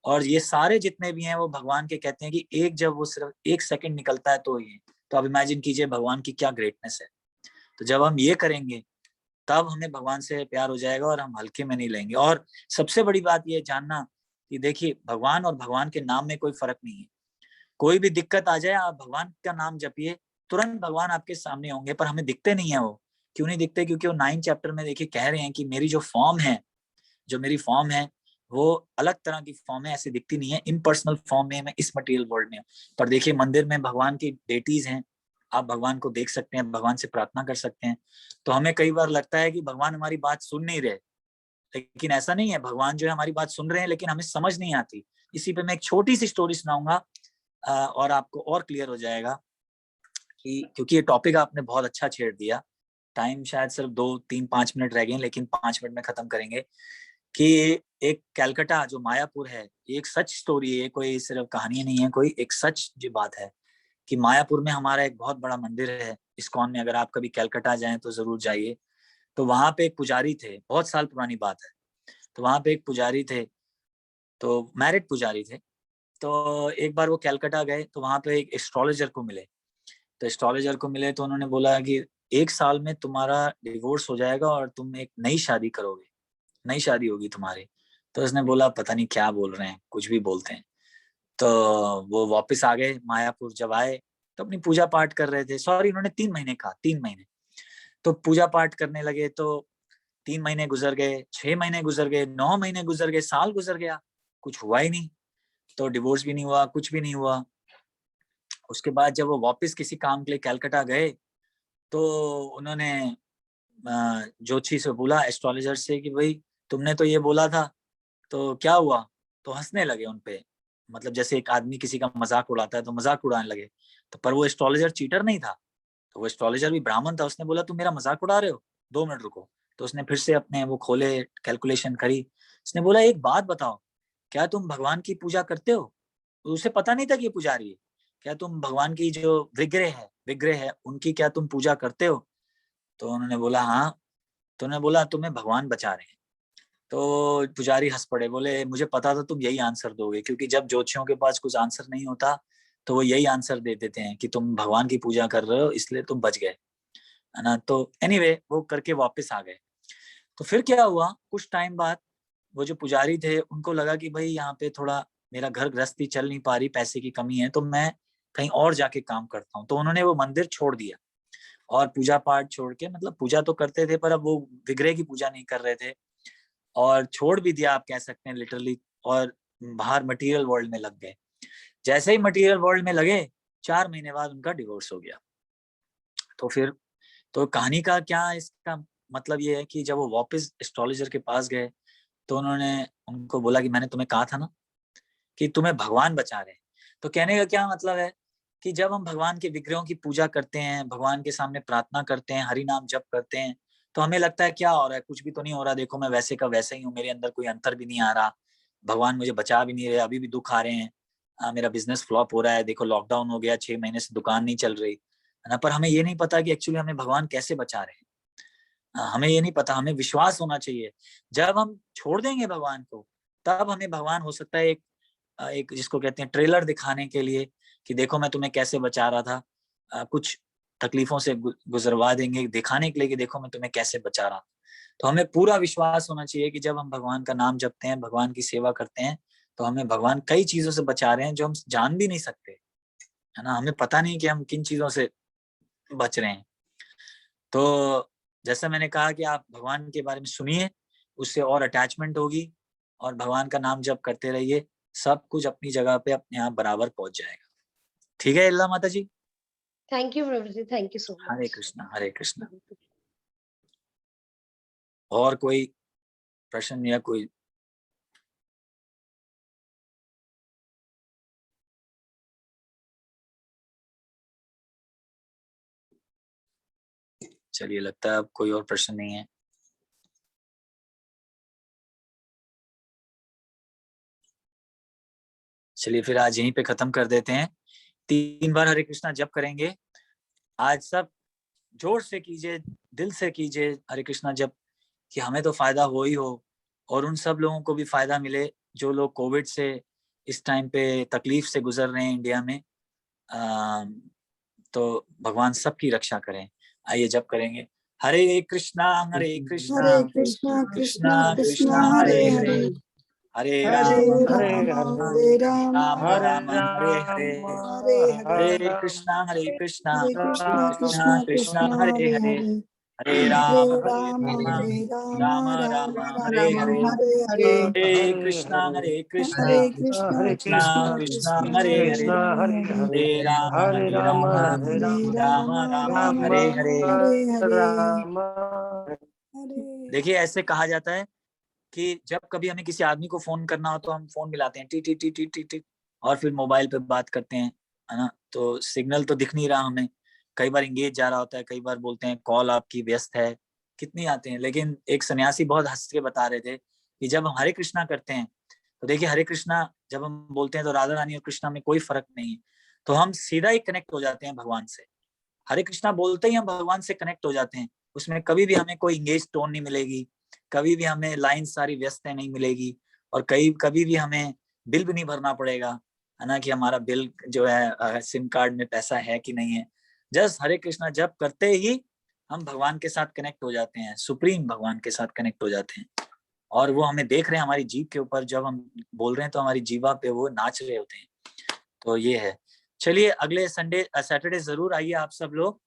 और ये सारे जितने भी हैं वो भगवान के कहते हैं कि एक जब वो सिर्फ 1 सेकंड निकलता है तो ये, तो आप इमेजिन कीजिए भगवान की क्या ग्रेटनेस है। तो जब हम ये करेंगे तब हमें भगवान से प्यार हो जाएगा और हम हल्के में नहीं लेंगे। और सबसे बड़ी बात ये जानना कि देखिए भगवान और भगवान के नाम में कोई फर्क नहीं है। कोई भी दिक्कत आ जाए आप भगवान का नाम जपिए, तुरंत भगवान आपके सामने होंगे, पर हमें दिखते नहीं है वो। क्यों नहीं दिखते? क्योंकि वो 9 चैप्टर में देखिए कह रहे हैं कि मेरी जो फॉर्म है, जो मेरी फॉर्म है वो अलग तरह की फॉर्म है, ऐसी दिखती नहीं है। इम्पर्सनल फॉर्म में मैं इस मटेरियल वर्ल्ड में, पर देखिए मंदिर में भगवान की डेटीज हैं, आप भगवान को देख सकते हैं, भगवान से प्रार्थना कर सकते हैं। तो हमें कई बार लगता है कि भगवान हमारी बात सुन नहीं रहे, लेकिन ऐसा नहीं है। भगवान जो है हमारी बात सुन रहे हैं, लेकिन हमें समझ नहीं आती। इसी पे मैं एक छोटी सी स्टोरी सुनाऊंगा और आपको और क्लियर हो जाएगा कि, क्योंकि ये टॉपिक आपने बहुत अच्छा छेड़ दिया। टाइम शायद सिर्फ 2-3-5 मिनट रह गए, लेकिन 5 मिनट में खत्म करेंगे। कि एक कलकत्ता जो मायापुर है, एक सच स्टोरी है, कोई सिर्फ कहानी नहीं है, कोई एक सच जो बात है कि मायापुर में हमारा एक बहुत बड़ा मंदिर है इस्कॉन में। अगर आप कभी कलकत्ता जाएं तो जरूर जाइए। तो वहां पे एक पुजारी थे, बहुत साल पुरानी बात है। तो वहां पे एक पुजारी थे, तो मैरिड पुजारी थे। तो एक बार वो कलकत्ता गए तो वहां पे एक एस्ट्रोलॉजर को मिले। तो एस्ट्रोलॉजर को मिले तो उन्होंने बोला कि 1 साल में तुम्हारा डिवोर्स हो जाएगा और तुम एक नई शादी करोगे, नई शादी होगी तुम्हारी। तो उसने बोला पता नहीं क्या बोल रहे हैं, कुछ भी बोलते हैं। तो वो वापस आ गए मायापुर। जब आए तो अपनी पूजा पाठ कर रहे थे। सॉरी, उन्होंने 3 महीने कहा, 3 महीने। तो पूजा पाठ करने लगे तो 3 महीने गुजर गए, 6 महीने गुजर गए, 9 महीने गुजर गए, साल गुजर गया, कुछ हुआ ही नहीं। तो डिवोर्स भी नहीं हुआ, कुछ भी नहीं हुआ। उसके बाद जब वो वापस किसी काम के लिए कलकत्ता गए तो उन्होंने ज्योतिषी से बोला, एस्ट्रोलॉजर से, कि भाई तुमने तो ये बोला था, तो क्या हुआ? तो हंसने लगे उनपे, मतलब जैसे एक आदमी किसी का मजाक उड़ाता है तो मजाक उड़ाने लगे। तो पर वो एस्ट्रोलॉजर चीटर नहीं था, तो वो एस्ट्रोलॉजर भी ब्राह्मण था। उसने बोला तुम मेरा मजाक उड़ा रहे हो, 2 मिनट रुको। तो उसने फिर से अपने वो खोले, कैलकुलेशन करी। उसने बोला एक बात बताओ, क्या तुम भगवान की पूजा करते हो? उसे पता नहीं था कि ये पुजारी है। क्या तुम भगवान की जो विग्रह है उनकी क्या तुम पूजा करते हो? तो उन्होंने बोला हाँ। तो उन्होंने बोला तुम्हें भगवान बचा रहे हैं। तो पुजारी हंस पड़े, बोले मुझे पता था तुम यही आंसर दोगे, क्योंकि जब ज्योतिषियों के पास कुछ आंसर नहीं होता तो वो यही आंसर दे देते हैं कि तुम भगवान की पूजा कर रहे हो इसलिए तुम बच गए, है ना। तो एनीवे वो करके वापस आ गए। तो फिर क्या हुआ, कुछ टाइम बाद वो जो पुजारी थे उनको लगा कि भाई यहाँ पे थोड़ा मेरा घर गृहस्थी चल नहीं पा रही, पैसे की कमी है, तो मैं कहीं और जाके काम करता हूँ। तो उन्होंने वो मंदिर छोड़ दिया और पूजा पाठ छोड़ के, मतलब पूजा तो करते थे पर अब वो विग्रह की पूजा नहीं कर रहे थे, और छोड़ भी दिया आप कह सकते हैं लिटरली, और बाहर मटेरियल वर्ल्ड में लग गए। जैसे ही मटेरियल वर्ल्ड में लगे 4 महीने बाद उनका डिवोर्स हो गया। तो फिर तो कहानी का क्या इसका मतलब ये है कि जब वो वापस एस्ट्रोलॉजर के पास गए तो उन्होंने उनको बोला कि मैंने तुम्हें कहा था ना कि तुम्हें भगवान बचा रहे हैं। तो कहने का क्या मतलब है कि जब हम भगवान के विग्रहों की पूजा करते हैं, भगवान के सामने प्रार्थना करते हैं, हरि नाम जप करते हैं, तो हमें लगता है क्या हो रहा है, कुछ भी तो नहीं हो रहा, देखो मैं वैसे का वैसे ही हूँ, मेरे अंदर कोई अंतर भी नहीं आ रहा, भगवान मुझे बचा भी नहीं रहे, अभी भी दुख आ रहे हैं, मेरा बिजनेस फ्लॉप हो रहा है, देखो लॉकडाउन हो गया, 6 महीने से दुकान नहीं चल रही, है ना। पर हमें ये नहीं पता कि एक्चुअली हमें भगवान कैसे बचा रहे हैं। हमें ये नहीं पता, हमें विश्वास होना चाहिए। जब हम छोड़ देंगे भगवान को, तब हमें भगवान हो सकता है एक जिसको कहते हैं ट्रेलर दिखाने के लिए कि देखो मैं तुम्हें कैसे बचा रहा था, कुछ तकलीफों से गुजरवा देंगे दिखाने के लिए कि देखो मैं तुम्हें कैसे बचा रहा। तो हमें पूरा विश्वास होना चाहिए कि जब हम भगवान का नाम जपते हैं, भगवान की सेवा करते हैं, तो हमें भगवान कई चीजों से बचा रहे हैं जो हम जान भी नहीं सकते, है ना। हमें पता नहीं कि हम किन चीजों से बच रहे हैं। तो जैसा मैंने कहा कि आप भगवान के बारे में सुनिए, उससे और अटैचमेंट होगी, और भगवान का नाम जप करते रहिए, सब कुछ अपनी जगह पे अपने आप बराबर पहुंच जाएगा। ठीक है इल्ला माता जी? Thank you Prabhu ji, thank you so Hare much. Krishna, Hare Krishna. और कोई प्रश्न या कोई? चलिए, लगता है अब कोई और प्रश्न नहीं है। चलिए फिर आज यहीं पे खत्म कर देते हैं। 3 बार हरे कृष्णा जप करेंगे। आज सब जोर से कीजिए, दिल से कीजिए हरे कृष्णा जप, कि हमें तो फायदा हो ही हो और उन सब लोगों को भी फायदा मिले जो लोग कोविड से इस टाइम पे तकलीफ से गुजर रहे हैं इंडिया में। तो भगवान सबकी रक्षा करें। आइए जप करेंगे। हरे कृष्णा कृष्णा कृष्णा कृष्णा हरे हरे, हरे राम राम राम हरे हरे, हरे कृष्णा कृष्णा कृष्णा हरे हरे, हरे राम राम राम हरे हरे, हरे कृष्णा कृष्णा कृष्णा हरे हरे, हरे राम राम राम हरे हरे। देखिए ऐसे कहा जाता है कि जब कभी हमें किसी आदमी को फोन करना हो तो हम फोन मिलाते हैं T T T T T T और फिर मोबाइल पे बात करते हैं, है ना। तो सिग्नल तो दिख नहीं रहा हमें, कई बार इंगेज जा रहा होता है, कई बार बोलते हैं कॉल आपकी व्यस्त है, कितनी आते हैं। लेकिन एक सन्यासी बहुत हंस के बता रहे थे कि जब हम हरे कृष्णा करते हैं तो देखिए हरे कृष्णा जब हम बोलते हैं तो राधा रानी और कृष्णा में कोई फर्क नहीं है, तो हम सीधा ही कनेक्ट हो जाते हैं भगवान से। हरे कृष्णा बोलते ही हम भगवान से कनेक्ट हो जाते हैं, उसमें कभी भी हमें कोई इंगेज टोन नहीं मिलेगी, कभी भी हमें लाइन सारी व्यस्त है नहीं मिलेगी, और कभी भी हमें बिल भी नहीं भरना पड़ेगा, है ना, कि हमारा बिल जो है सिम कार्ड में पैसा है कि नहीं है। जस्ट हरे कृष्णा जप करते ही हम भगवान के साथ कनेक्ट हो जाते हैं, सुप्रीम भगवान के साथ कनेक्ट हो जाते हैं, और वो हमें देख रहे हैं हमारी जीभ के ऊपर, जब हम बोल रहे हैं तो हमारी जीवा पे वो नाच रहे होते हैं। तो ये है। चलिए अगले सैटरडे जरूर आइए आप सब लोग।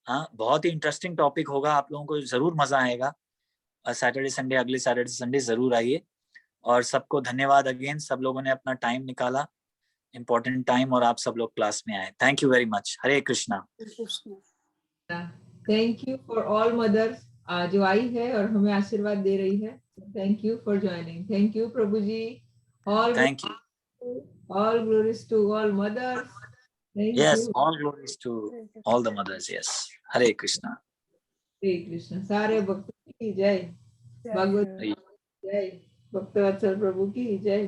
हाँ, बहुत ही इंटरेस्टिंग टॉपिक होगा, आप लोगों को जरूर मजा आएगा। सैटरडे संडे, अगले सैटरडे संडे जरूर आइए। और सबको धन्यवाद अगेन, सब लोगों ने अपना टाइम निकाला, इम्पोर्टेंट टाइम, और आप सब लोग क्लास में आए। Thank you very much. Hare Krishna. Thank you for all mothers जो आई है और हमें आशीर्वाद दे रही है। Thank you for joining. Thank you Prabhu ji. Thank you. All glories to all mothers. Thank Yes, you. all glories to all the mothers. Yes. Hare Krishna. हरे कृष्ण। सारे भक्तों की जय, भगवत जय, भक्तवत्सल प्रभु की जय।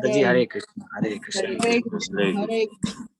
जी हरे कृष्ण, हरे Krishna. Hare Krishna, Hare Krishna.